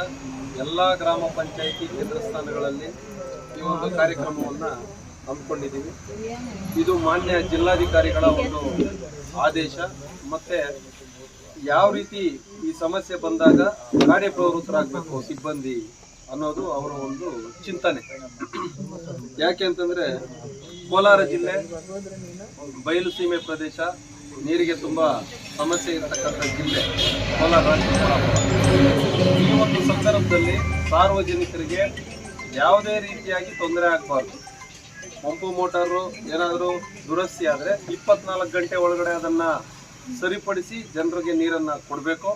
ಎಲ್ಲ ಗ್ರಾಮ ಪಂಚಾಯಿತಿ ಕೇಂದ್ರ ಸ್ಥಾನಗಳಲ್ಲಿ ಈ ಒಂದು ಕಾರ್ಯಕ್ರಮವನ್ನು ಹಮ್ಮಿಕೊಂಡಿದ್ದೀವಿ. ಇದು ಮಾನ್ಯ ಜಿಲ್ಲಾಧಿಕಾರಿಗಳ ಒಂದು ಆದೇಶ. ಮತ್ತೆ ಯಾವ ರೀತಿ ಈ ಸಮಸ್ಯೆ ಬಂದಾಗ ಕಾರ್ಯಪ್ರವೃತ್ತರಾಗಬೇಕು ಸಿಬ್ಬಂದಿ ಅನ್ನೋದು ಅವರ ಒಂದು ಚಿಂತನೆ. ಯಾಕೆ ಅಂತಂದ್ರೆ ಕೋಲಾರ ಜಿಲ್ಲೆ ಬಯಲು ಸೀಮೆ ಪ್ರದೇಶ, ನೀರಿಗೆ ತುಂಬಾ ಸಮಸ್ಯೆ ಇರತಕ್ಕಂಥ ಜಿಲ್ಲೆ ಕೋಲಾರ. ಈ ಒಂದು ಸಂದರ್ಭದಲ್ಲಿ ಸಾರ್ವಜನಿಕರಿಗೆ ಯಾವುದೇ ರೀತಿಯಾಗಿ ತೊಂದರೆ ಆಗಬಾರ್ದು. ಪಂಪು ಮೋಟಾರು ಏನಾದರೂ ದುರಸ್ತಿ ಆದರೆ 24 ಗಂಟೆ ಒಳಗಡೆ ಅದನ್ನು ಸರಿಪಡಿಸಿ ಜನರಿಗೆ ನೀರನ್ನು ಕೊಡಬೇಕು.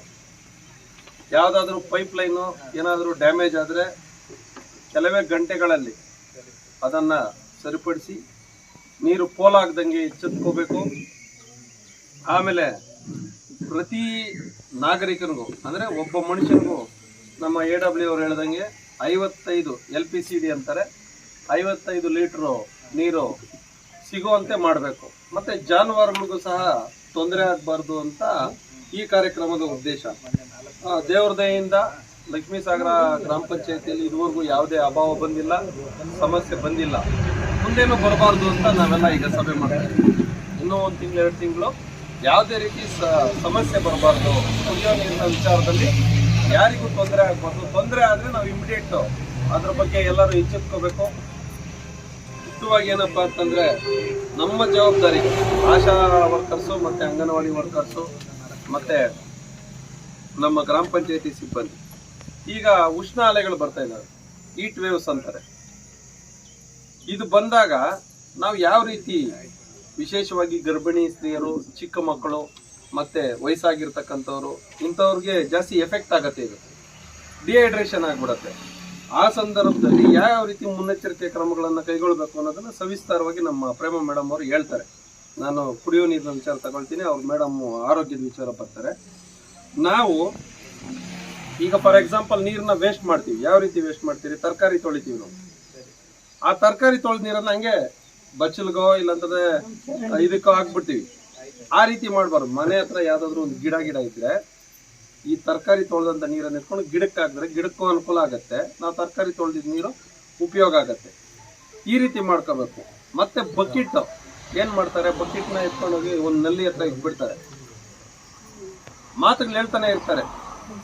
ಯಾವುದಾದ್ರೂ ಪೈಪ್ ಲೈನು ಏನಾದರೂ ಡ್ಯಾಮೇಜ್ ಆದರೆ ಕೆಲವೇ ಗಂಟೆಗಳಲ್ಲಿ ಅದನ್ನು ಸರಿಪಡಿಸಿ ನೀರು ಪೋಲಾಗ್ದಂಗೆ ಎಚ್ಚೆತ್ಕೋಬೇಕು. ಆಮೇಲೆ ಪ್ರತಿ ನಾಗರಿಕನಿಗೂ ಅಂದರೆ ಒಬ್ಬ ಮನುಷ್ಯನಿಗೂ ನಮ್ಮ AW ಅವರು ಹೇಳ್ದಂಗೆ 55 LPCD ಅಂತಾರೆ, 55 ಲೀಟ್ರು ನೀರು ಸಿಗುವಂತೆ ಮಾಡಬೇಕು. ಮತ್ತು ಜಾನುವಾರುಗಳಿಗೂ ಸಹ ತೊಂದರೆ ಆಗಬಾರ್ದು ಅಂತ ಈ ಕಾರ್ಯಕ್ರಮದ ಉದ್ದೇಶ. ದೇವ್ರ ದಯೆಯಿಂದ ಲಕ್ಷ್ಮೀ ಸಾಗರ ಗ್ರಾಮ ಪಂಚಾಯತಿಯಲ್ಲಿ ಇದುವರೆಗೂ ಯಾವುದೇ ಅಭಾವ ಬಂದಿಲ್ಲ, ಸಮಸ್ಯೆ ಬಂದಿಲ್ಲ, ಮುಂದೇನು ಬರಬಾರ್ದು ಅಂತ ನಾವೆಲ್ಲ ಈಗ ಸಭೆ ಮಾಡ್ತೀವಿ. ಇನ್ನೂ 1 ತಿಂಗಳು 2 ತಿಂಗಳು ಯಾವುದೇ ರೀತಿ ಸಮಸ್ಯೆ ಬರಬಾರ್ದು. ಕುಡಿಯೋ ನೀರಿನ ವಿಚಾರದಲ್ಲಿ ಯಾರಿಗೂ ತೊಂದರೆ ಆಗಬಾರ್ದು. ತೊಂದರೆ ಆದರೆ ನಾವು ಇಮಿಡಿಯೇಟ್ ಅದ್ರ ಬಗ್ಗೆ ಎಲ್ಲರೂ ಎಚ್ಚೆತ್ಕೋಬೇಕು. ಮುಖ್ಯವಾಗಿ ಏನಪ್ಪಾ ಅಂತಂದ್ರೆ ನಮ್ಮ ಜವಾಬ್ದಾರಿ ಆಶಾ ವರ್ಕರ್ಸು ಮತ್ತೆ ಅಂಗನವಾಡಿ ವರ್ಕರ್ಸು ಮತ್ತೆ ನಮ್ಮ ಗ್ರಾಮ ಪಂಚಾಯತಿ ಸಿಬ್ಬಂದಿ. ಈಗ ಉಷ್ಣ ಅಲೆಗಳು ಬರ್ತಾ ಇದ್ದಾವೆ, ಹೀಟ್ ವೇವ್ಸ್ ಅಂತಾರೆ. ಇದು ಬಂದಾಗ ನಾವು ಯಾವ ರೀತಿ, ವಿಶೇಷವಾಗಿ ಗರ್ಭಿಣಿ ಸ್ತ್ರೀಯರು, ಚಿಕ್ಕ ಮಕ್ಕಳು ಮತ್ತೆ ವಯಸ್ಸಾಗಿರ್ತಕ್ಕಂಥವ್ರು, ಇಂಥವ್ರಿಗೆ ಜಾಸ್ತಿ ಎಫೆಕ್ಟ್ ಆಗತ್ತೆ. ಇದು ಡಿಹೈಡ್ರೇಷನ್ ಆಗ್ಬಿಡತ್ತೆ. ಆ ಸಂದರ್ಭದಲ್ಲಿ ಯಾವ ರೀತಿ ಮುನ್ನೆಚ್ಚರಿಕೆ ಕ್ರಮಗಳನ್ನು ಕೈಗೊಳ್ಳಬೇಕು ಅನ್ನೋದನ್ನ ಸವಿಸ್ತಾರವಾಗಿ ನಮ್ಮ ಪ್ರೇಮ ಮೇಡಮ್ ಅವರು ಹೇಳ್ತಾರೆ. ನಾನು ಕುಡಿಯೋ ನೀರಿನ ವಿಚಾರ ತಗೊಳ್ತೀನಿ, ಅವ್ರ ಮೇಡಮ್ ಆರೋಗ್ಯದ ವಿಚಾರ ಬರ್ತಾರೆ. ನಾವು ಈಗ ಫಾರ್ ಎಕ್ಸಾಂಪಲ್ ನೀರನ್ನ ವೇಸ್ಟ್ ಮಾಡ್ತೀವಿ. ಯಾವ ರೀತಿ ವೇಸ್ಟ್ ಮಾಡ್ತೀವಿ? ತರಕಾರಿ ತೊಳಿತೀವಿ ನಾವು. ಆ ತರಕಾರಿ ತೊಳೆದ ನೀರನ್ನ ಹಂಗೆ ಬಚ್ಚಲ್ಗೋ ಇಲ್ಲಂತಂದ್ರೆ ಇದಕ್ಕೋ ಹಾಕ್ಬಿಡ್ತೀವಿ. ಆ ರೀತಿ ಮಾಡಬಾರ್ದು. ಮನೆ ಹತ್ರ ಯಾವ್ದಾದ್ರು ಒಂದು ಗಿಡ ಇದ್ರೆ ಈ ತರಕಾರಿ ತೊಳೆದಂತ ನೀರನ್ನು ಎತ್ಕೊಂಡು ಗಿಡಕ್ಕೆ ಹಾಕಿದ್ರೆ ಗಿಡಕ್ಕೂ ಅನುಕೂಲ ಆಗತ್ತೆ, ನಾವು ತರಕಾರಿ ತೊಳೆದಿದ್ದ ನೀರು ಉಪಯೋಗ ಆಗತ್ತೆ. ಈ ರೀತಿ ಮಾಡ್ಕೋಬೇಕು. ಮತ್ತೆ ಬಕೆಟ್ ಏನ್ ಮಾಡ್ತಾರೆ, ಬಕೆಟ್ನ ಎತ್ಕೊಂಡೋಗಿ ಒಂದು ನಲ್ಲಿ ಹತ್ರ ಇಟ್ಬಿಡ್ತಾರೆ. ಮಾತುಗಳು ಹೇಳ್ತಾನೆ ಇರ್ತಾರೆ,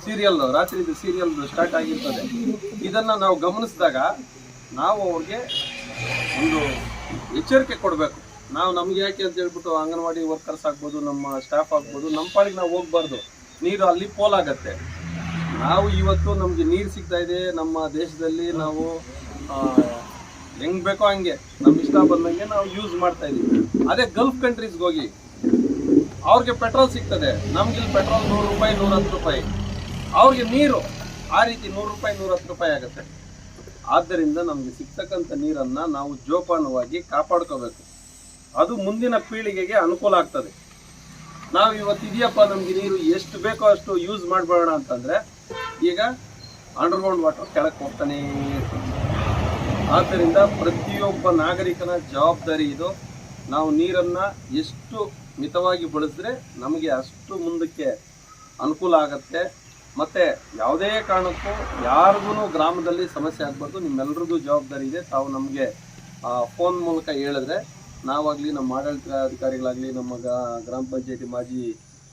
ಸೀರಿಯಲ್ ರಾತ್ರಿದು ಸೀರಿಯಲ್ ಸ್ಟಾರ್ಟ್ ಆಗಿರ್ತದೆ. ಇದನ್ನ ನಾವು ಗಮನಿಸಿದಾಗ ನಾವು ಅವ್ರಿಗೆ ಒಂದು ಎಚ್ಚರಿಕೆ ಕೊಡಬೇಕು. ನಾವು ನಮ್ಗೆ ಯಾಕೆ ಅಂತ ಹೇಳ್ಬಿಟ್ಟು ಅಂಗನವಾಡಿ ವರ್ಕರ್ಸ್ ಆಗ್ಬೋದು, ನಮ್ಮ ಸ್ಟಾಫ್ ಆಗ್ಬೋದು, ನಮ್ಮ ಪಾಡಿಗೆ ನಾವು ಹೋಗ್ಬಾರ್ದು. ನೀರು ಅಲ್ಲಿ ಪೋಲಾಗತ್ತೆ. ನಾವು ಇವತ್ತು ನಮಗೆ ನೀರು ಸಿಗ್ತಾ ಇದೆ ನಮ್ಮ ದೇಶದಲ್ಲಿ, ನಾವು ಹೆಂಗ್ ಬೇಕೋ ಹಂಗೆ ನಮ್ಮ ಇಷ್ಟ ಬಂದಂಗೆ ನಾವು ಯೂಸ್ ಮಾಡ್ತಾ ಇದೀವಿ. ಅದೇ ಗಲ್ಫ್ ಕಂಟ್ರೀಸ್ಗೆ ಹೋಗಿ ಅವ್ರಿಗೆ ಪೆಟ್ರೋಲ್ ಸಿಗ್ತದೆ, ನಮ್ಗಿಲ್ಲಿ ಪೆಟ್ರೋಲ್ 100 ರೂಪಾಯಿ 110 ರೂಪಾಯಿ, ಅವ್ರಿಗೆ ನೀರು ಆ ರೀತಿ 100 ರೂಪಾಯಿ 110 ರೂಪಾಯಿ ಆಗುತ್ತೆ. ಆದ್ದರಿಂದ ನಮಗೆ ಸಿಗ್ತಕ್ಕಂಥ ನೀರನ್ನ ನಾವು ಜೋಪಾನವಾಗಿ ಕಾಪಾಡ್ಕೋಬೇಕು. ಅದು ಮುಂದಿನ ಪೀಳಿಗೆಗೆ ಅನುಕೂಲ ಆಗ್ತದೆ. ನಾವು ಇವತ್ತು ಇದೆಯಪ್ಪ ನಮ್ಗೆ ನೀರು ಎಷ್ಟು ಬೇಕೋ ಅಷ್ಟು ಯೂಸ್ ಮಾಡಬೇಡ ಅಂತಂದ್ರೆ ಈಗ ಅಂಡರ್ಗ್ರೌಂಡ್ ವಾಟರ್ ಕೆಳಕ್ಕೆ ಹೋಗ್ತಾನೇ ಇರ್ತದೆ. ಆದ್ದರಿಂದ ಪ್ರತಿಯೊಬ್ಬ ನಾಗರಿಕನ ಜವಾಬ್ದಾರಿ ಇದು. ನಾವು ನೀರನ್ನ ಎಷ್ಟು ಮಿತವಾಗಿ ಬಳಸಿದ್ರೆ ನಮಗೆ ಅಷ್ಟು ಮುಂದಕ್ಕೆ ಅನುಕೂಲ ಆಗತ್ತೆ. ಮತ್ತೆ ಯಾವುದೇ ಕಾರಣಕ್ಕೂ ಯಾರಿಗೂ ಗ್ರಾಮದಲ್ಲಿ ಸಮಸ್ಯೆ ಆಗ್ಬಾರ್ದು. ನಿಮ್ಮೆಲ್ಲರಿಗೂ ಜವಾಬ್ದಾರಿ ಇದೆ. ತಾವು ನಮಗೆ ಫೋನ್ ಮೂಲಕ ಹೇಳಿದ್ರೆ ನಾವಾಗಲಿ, ನಮ್ಮ ಆಡಳಿತಾಧಿಕಾರಿಗಳಾಗಲಿ, ನಮ್ಮ ಗ್ರಾಮ ಪಂಚಾಯತಿ ಮಾಜಿ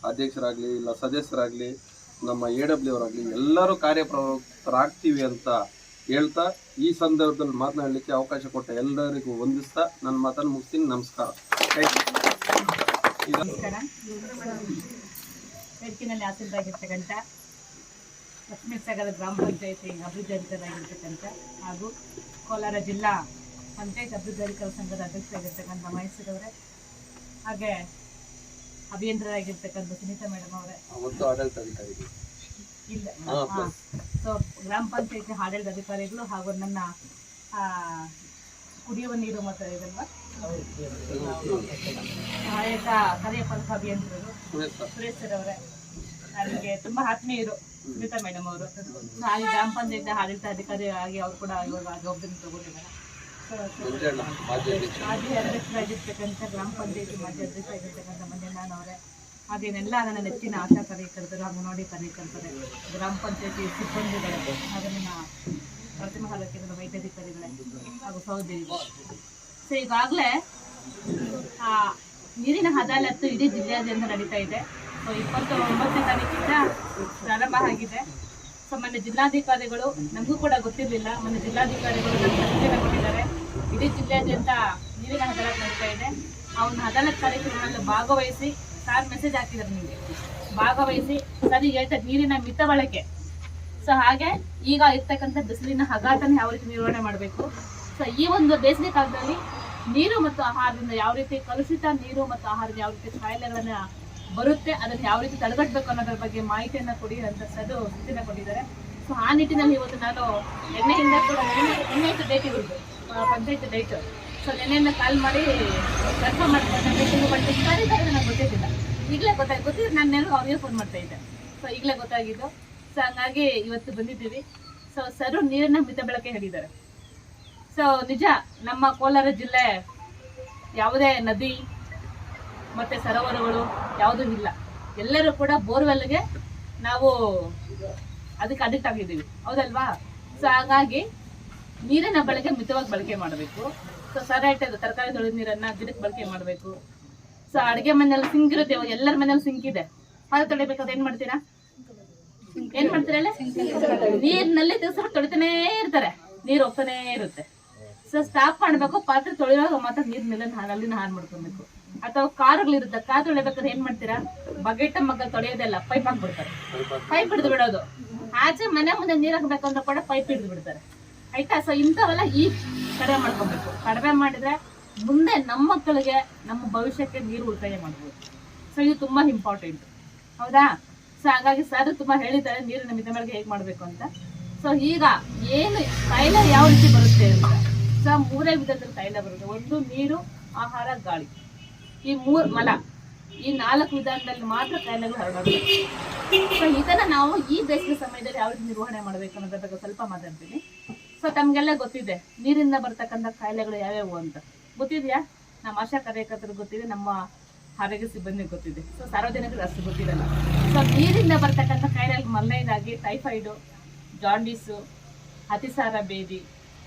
ಅಧ್ಯಕ್ಷರಾಗಲಿ, ಇಲ್ಲ ಸದಸ್ಯರಾಗಲಿ, ನಮ್ಮ AW ಅವರಾಗಲಿ ಎಲ್ಲರೂ ಕಾರ್ಯಪ್ರವೃತ್ತರಾಗ್ತೀವಿ ಅಂತ ಹೇಳ್ತಾ ಈ ಸಂದರ್ಭದಲ್ಲಿ ಮಾತನಾಡಲಿಕ್ಕೆ ಅವಕಾಶ ಕೊಟ್ಟ ಎಲ್ಲರಿಗೂ ವಂದಿಸ್ತಾ ನನ್ನ ಮಾತನ್ನು ಮುಗಿಸ್ತೀನಿ. ನಮಸ್ಕಾರ. ವೇದಿಕೆಯಲ್ಲಿ ಆಸೀನರಾಗಿರ್ತಕ್ಕಂಥ ಲಕ್ಷ್ಮೀಸಾಗರ ಗ್ರಾಮ ಪಂಚಾಯತಿ ಅಭಿವೃದ್ಧಿ ಅಧಿಕಾರಿಯಾಗಿರ್ತಕ್ಕಂಥ ಹಾಗೂ ಕೋಲಾರ ಜಿಲ್ಲಾ ಪಂಚಾಯತ್ ಅಭಿವೃದ್ಧಿ ಅಧಿಕಾರಿ ಸಂಘದ ಅಧ್ಯಕ್ಷರಾಗಿರ್ತಕ್ಕಂಥ ಮಹೇಶ್ವರವರೇ, ಹಾಗೆ ಅಭಿಯಂತರಾಗಿರ್ತಕ್ಕಂಥ ಸುನೀತಾ ಮೇಡಮ್ ಅವರೇ, ಇಲ್ಲ ಸೊ ಗ್ರಾಮ ಪಂಚಾಯತಿ ಆಡಳಿತ ಅಧಿಕಾರಿಗಳು ಹಾಗೂ ನನ್ನ ಕುಡಿಯುವ ನೀರು ಮತ್ತು ಇದಲ್ವಾ ಸಹಾಯಕ ಕಾರ್ಯಪಾಲಕ ಅಭಿಯಂತರರು ಸುರೇಶ್ ಸರ್ ಅವರೇ, ನನಗೆ ತುಂಬಾ ಆತ್ಮೀಯರು ಸುನೀತಾ ಮೇಡಮ್ ಅವರು, ಹಾಗೆ ಗ್ರಾಮ ಪಂಚಾಯತ್ ಆಡಳಿತ ಅಧಿಕಾರಿ ಆಗಿ ಅವರು ಕೂಡ ಇವಾಗ ಜವಾಬ್ದಾರಿ ತಗೊಂಡಿದ್ದಾರೆ. ಮಾಜಿ ಅಧ್ಯಕ್ಷರಾಗಿರ್ತಕ್ಕಂಥ ಗ್ರಾಮ ಪಂಚಾಯತಿ ಮಾಜಿ ಅಧ್ಯಕ್ಷರಾಗಿರ್ತಕ್ಕಂಥ ಮಂಜಣ್ಣ ಅವರೇ, ಹಾಗೇನೆಲ್ಲ ನನ್ನ ನೆಚ್ಚಿನ ಆಶಾ ಕಾರ್ಯಕರ್ತರು, ಅಂಗನವಾಡಿ ಕಾರ್ಯಕರ್ತರು, ಗ್ರಾಮ ಪಂಚಾಯತಿ ಸಿಬ್ಬಂದಿಗಳು, ಹಾಗೂ ನನ್ನ ಪ್ರತಿಮಾ ಕೇಂದ್ರದ ವೈದ್ಯಾಧಿಕಾರಿಗಳೇ ಹಾಗೂ ಸಹೋದರಿಗಳು. ಸೊ ಈಗಾಗಲೇ ನೀರಿನ ಅದಾಲತ್ತು ಇಡೀ ಜಿಲ್ಲೆಯಾದ್ಯಂತ ನಡೀತಾ ಇದೆ. ಸೊ 29ನೇ ತಾರೀಕಿಂದ ಪ್ರಾರಂಭ ಆಗಿದೆ. ಸೊ ಮೊನ್ನೆ ಜಿಲ್ಲಾಧಿಕಾರಿಗಳು, ನಮಗೂ ಕೂಡ ಗೊತ್ತಿರಲಿಲ್ಲ, ಮೊನ್ನೆ ಜಿಲ್ಲಾಧಿಕಾರಿಗಳು ನಮ್ಗೆ ಸೂಚನೆ ಕೊಟ್ಟಿದ್ದಾರೆ. ಇಡೀ ಜಿಲ್ಲೆಯಾದ್ಯಂತ ನೀರಿನ ಅದಾಲತ್ ನಡೀತಾ ಇದೆ. ಆ ಒಂದು ಅದಾಲತ್ ಕಾರ್ಯಕ್ರಮದಲ್ಲಿ ಭಾಗವಹಿಸಿ, ಸಾರ್ ಮೆಸೇಜ್ ಹಾಕಿದ್ದಾರೆ ನಿಮಗೆ, ಭಾಗವಹಿಸಿ ಸರಿ ಹೇಳ್ತಾರೆ ನೀರಿನ ಮಿತ ಬಳಕೆ. ಸೊ ಹಾಗೆ ಈಗ ಇರ್ತಕ್ಕಂಥ ಬಿಸಿಲಿನ ಆಘಾತನ ಯಾವ ರೀತಿ ನಿರ್ವಹಣೆ ಮಾಡಬೇಕು. ಸೊ ಈ ಒಂದು ಬೇಸಿಗೆ ಕಾಲದಲ್ಲಿ ನೀರು ಮತ್ತು ಆಹಾರದಿಂದ ಯಾವ ರೀತಿ ಕಲುಷಿತ ನೀರು ಮತ್ತು ಆಹಾರದಿಂದ ಯಾವ ರೀತಿ ಕಾಯಿಲೆಗಳನ್ನ ಬರುತ್ತೆ, ಅದನ್ನು ಯಾವ ರೀತಿ ತಡೆಗಟ್ಟಬೇಕು ಅನ್ನೋದ್ರ ಬಗ್ಗೆ ಮಾಹಿತಿಯನ್ನು ಕೊಡಿ ಅಂತ ಸೂಚನೆ ಕೊಟ್ಟಿದ್ದಾರೆ. ಸೊ ಆ ನಿಟ್ಟಿನಲ್ಲಿ ಇವತ್ತು ನಾನು ನಿನ್ನೆಯಿಂದ ಕೂಡ ನಿನ್ನೆ ಡೇಟ್ ಇರೋದು ಪಂಚಾಯತ್ ಡೇಟ್. ಸೊ ನಿನ್ನೆಯಿಂದ ಕಾಲ್ ಮಾಡಿ ಕನ್ಫರ್ಮ್ ಮಾಡ್ಕೊಂಡು ಬಟ್ ನನಗೆ ಗೊತ್ತಿದ್ದಿಲ್ಲ, ಈಗಲೇ ಗೊತ್ತಿದ್ದು ನಾನು ನೆನಪು ಅವ್ರಿಗೆ ಫೋನ್ ಮಾಡ್ತಾ ಇದ್ದೆ. ಸೊ ಈಗಲೇ ಗೊತ್ತಾಗಿದ್ದು. ಸೊ ಹಂಗಾಗಿ ಇವತ್ತು ಬಂದಿದ್ದೀವಿ. ಸೊ ಸರ್ ನೀರಿನ ಮಿತ ಬಳಕೆ ಹೇಳಿದ್ದಾರೆ. ಸೊ ನಿಜ, ನಮ್ಮ ಕೋಲಾರ ಜಿಲ್ಲೆ ಯಾವುದೇ ನದಿ ಮತ್ತೆ ಸರೋವರಗಳು ಯಾವುದೂ ಇಲ್ಲ. ಎಲ್ಲರೂ ಕೂಡ ಬೋರ್ವೆಲ್ಗೆ ನಾವು ಅದಕ್ಕೆ ಅಡಿಕ್ಟ್ ಆಗಿದ್ದೀವಿ, ಹೌದಲ್ವಾ? ಸೊ ಹಾಗಾಗಿ ನೀರಿನ ಬಳಕೆ ಮಿತವಾಗಿ ಬಳಕೆ ಮಾಡಬೇಕು. ಸೊ ಸರೈಟ್ ತರಕಾರಿ ತೊಳೆದ ನೀರನ್ನ ಗಿಡಕ್ಕೆ ಬಳಕೆ ಮಾಡಬೇಕು. ಸೊ ಅಡುಗೆ ಮನೆಯಲ್ಲಿ ಸಿಂಕ್ ಇರುತ್ತೆ, ಎಲ್ಲರ ಮನೇಲಿ ಸಿಂಕ್ ಇದೆ. ಪಾತ್ರೆ ತೊಳಿಬೇಕಾದ್ರೆ ಏನ್ ಮಾಡ್ತೀರಾ? ನೀರಿನಲ್ಲಿ ದಿವಸ ತೊಳಿತಾನೇ ಇರ್ತಾರೆ, ನೀರು ಹೋಗ್ತಾನೆ ಇರುತ್ತೆ. ಸೊ ಸ್ಟಾಪ್ ಮಾಡ್ಬೇಕು, ಪಾತ್ರೆ ತೊಳೆಯುವಾಗ ಮಾತ್ರ ನೀರ್ ಮೇಲೆ ಅಲ್ಲಿನ ಹಾರ್ ಮಾಡ್ಕೊಬೇಕು. ಅಥವಾ ಕಾರುಗಳಿರುತ್ತೆ, ಕಾರ್ ತೊಳಿಬೇಕಾದ್ರೆ ಏನ್ ಮಾಡ್ತೀರಾ? ಬಕೆಟ್ ಮಗ್ಗ ತೊಳೆಯೋದೆಲ್ಲ ಪೈಪ್ ಹಾಕ್ಬಿಡ್ತಾರೆ, ಪೈಪ್ ಹಿಡಿದು ಬಿಡೋದು. ಆಚೆ ಮನೆ ಮುಂದೆ ನೀರ್ ಹಾಕ್ಬೇಕಂದ್ರೆ ಕೂಡ ಪೈಪ್ ಹಿಡಿದು ಬಿಡ್ತಾರೆ, ಆಯ್ತಾ? ಸೊ ಇಂಥವೆಲ್ಲ ಈ ಕಡಿಮೆ ಮಾಡ್ಕೊಬೇಕು. ಕಡಿಮೆ ಮಾಡಿದ್ರೆ ಮುಂದೆ ನಮ್ಮ ಮಕ್ಕಳಿಗೆ, ನಮ್ಮ ಭವಿಷ್ಯಕ್ಕೆ ನೀರು ಉಳಿತಾಯ ಮಾಡ್ಬೋದು. ಸೊ ಇದು ತುಂಬಾ ಇಂಪಾರ್ಟೆಂಟ್, ಹೌದಾ? ಸೊ ಹಾಗಾಗಿ ಸರ್ ತುಂಬಾ ಹೇಳಿದ್ದಾರೆ ನೀರಿನ ಮಿತ ಬಳಕೆ ಹೇಗೆ ಮಾಡ್ಬೇಕು ಅಂತ. ಸೊ ಈಗ ಏನು ಕಾಯಿಲೆ ಯಾವ ರೀತಿ ಬರುತ್ತೆ ಅಂತ, ಸೊ 3 ವಿಧದಲ್ಲಿ ಕಾಯಿಲೆ ಬರುತ್ತೆ. ಒಂದು ನೀರು, ಆಹಾರ, ಗಾಳಿ, ಈ 3 ಮಲ, ಈ 4 ವಿಧಾನದಲ್ಲಿ ಮಾತ್ರ ಕಾಯಿಲೆಗಳು ಹರಡೋದು. ಸೊ ಇದನ್ನ ನಾವು ಈ ಬೇಸಿಗೆ ಸಮಯದಲ್ಲಿ ಯಾವ ರೀತಿ ನಿರ್ವಹಣೆ ಮಾಡ್ಬೇಕು ಅನ್ನೋದ್ರ ಬಗ್ಗೆ ಸ್ವಲ್ಪ ಮಾತಾಡ್ತೀನಿ. ಸೊ ತಮ್ಗೆಲ್ಲ ಗೊತ್ತಿದೆ ನೀರಿಂದ ಬರ್ತಕ್ಕಂಥ ಕಾಯಿಲೆಗಳು ಯಾವ್ಯಾವು ಅಂತ ಗೊತ್ತಿದೆಯಾ? ನಮ್ಮ ಆಶಾ ಕಾರ್ಯಕರ್ತರಿಗೆ ಗೊತ್ತಿದೆ, ನಮ್ಮ ಆರೋಗ್ಯ ಸಿಬ್ಬಂದಿಗೆ ಗೊತ್ತಿದೆ. ಸೊ ಸಾರ್ವಜನಿಕರಿಗೆ ಅಷ್ಟು ಗೊತ್ತಿರಲ್ಲ. ಸೊ ನೀರಿಂದ ಬರ್ತಕ್ಕಂಥ ಕಾಯಿಲೆ ಮೊದಲನೇದಾಗಿ ಟೈಫಾಯ್ಡು, ಜಾಂಡೀಸು, ಅತಿಸಾರ ಬೇದಿ,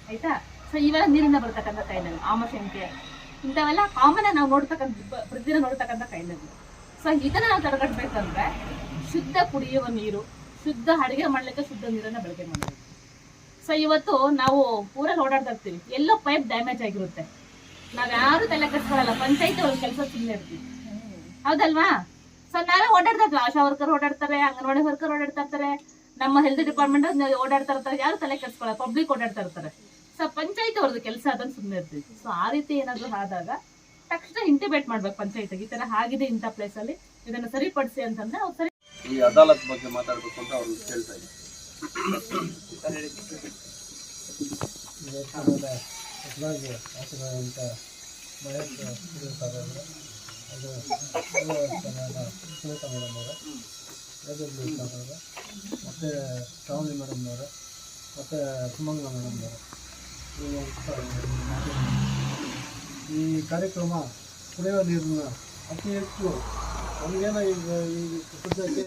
ಆಯ್ತಾ? ಸೊ ಇವೆಲ್ಲ ನೀರಿಂದ ಬರ್ತಕ್ಕಂಥ ಕಾಯಿಲೆಗಳು. ಆಮಶಂಕೆ, ಇಂಥವೆಲ್ಲ ಕಾಮನ್ ನಾವು ನೋಡ್ತಕ್ಕಂಥ, ಪ್ರತಿದಿನ ನೋಡ್ತಕ್ಕಂಥ ಕಾಯಿಲೆಗಳು. ಸೊ ಇದನ್ನ ನಾವು ತಡೆಗಟ್ಟಬೇಕಂದ್ರೆ ಶುದ್ಧ ಕುಡಿಯುವ ನೀರು, ಶುದ್ಧ ಅಡುಗೆ ಮಾಡ್ಲಿಕ್ಕೆ ಶುದ್ಧ ನೀರನ್ನ ಬಳಕೆ ಮಾಡಬೇಕು. ಸೊ ಇವತ್ತು ನಾವು ಊರಲ್ಲಿ ಓಡಾಡ್ತಾ ಇರ್ತೀವಿ, ಎಲ್ಲೋ ಪೈಪ್ ಡ್ಯಾಮೇಜ್ ಆಗಿರುತ್ತೆ, ನಾವ್ ಯಾರು ತಲೆ ಕೆಡಿಸ್ಕೊಳ್ಳಲ್ಲ, ಪಂಚಾಯತಿ ಅವ್ರ ಕೆಲಸ ಸುಮ್ಮನೆ ಇರ್ತೀವಿ, ಹೌದಲ್ವಾ? ಸೊ ನಾವೇ ಓಡಾಡ್ತಾ ಇರ್ತೀವಿ, ಆಶಾ ವರ್ಕರ್ ಓಡಾಡ್ತಾರೆ, ಅಂಗನವಾಡಿ ವರ್ಕರ್ ಓಡಾಡ್ತಾ ಇರ್ತಾರೆ, ನಮ್ಮ ಹೆಲ್ತ್ ಡಿಪಾರ್ಟ್ಮೆಂಟ್ ಓಡಾಡ್ತಾ ಇರ್ತಾರೆ, ಯಾರು ತಲೆ ಕೆಡಿಸ್ಕೊಳ್ಳಲ್ಲ, ಪಬ್ಲಿಕ್ ಓಡಾಡ್ತಾ ಇರ್ತಾರೆ. ಸೊ ಪಂಚಾಯತಿ ಅವ್ರದ್ದು ಕೆಲಸ ಅದನ್ನ ಸುಮ್ಮನೆ ಇರ್ತೀವಿ. ಸೊ ಆ ರೀತಿ ಏನಾದ್ರು ಆದಾಗ ತಕ್ಷಣ ಇಂಟಿಮೇಟ್ ಮಾಡ್ಬೇಕು ಪಂಚಾಯತಿಗೆ, ಈ ತರ ಆಗಿದೆ ಇಂಥ ಪ್ಲೇಸ್ ಅಲ್ಲಿ, ಇದನ್ನ ಸರಿಪಡಿಸಿ ಅಂತಂದ್ರೆ ಅವ್ರು ಸರಿ. ಈ ಅದಾಲತ್ ಬಗ್ಗೆ ಮಾತಾಡಬೇಕು ಅಂತ ಅವ್ರು ಕೇಳ್ತಾ ಇದ್ದಾರೆ. ಹೊಸದಾಗಿ ಹಾಕಿದಂಥ ಮಹೇಶ್ ಸರ್ ಅವರು, ಅದು ಸುನೀತಾ ಮೇಡಮ್ ಅವರೇ, AW ಸರ್ ಅವರು, ಮತ್ತು ಶ್ರಾವಣಿ ಮೇಡಮ್ನವರೇ, ಮತ್ತು ಸುಮಂಗಲ ಮೇಡಮ್ನವರೇ, ಈ ಕಾರ್ಯಕ್ರಮ ಕುಡಿಯುವ ನೀರನ್ನ ಅತಿ ಹೆಚ್ಚು ನಮಗೇನೋ ಈಗ ಈ ಸದ್ಯಕ್ಕೆ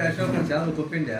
ಅಶೋಕ್ ಯಾರು ಗೊತ್ತಿಂಡೆ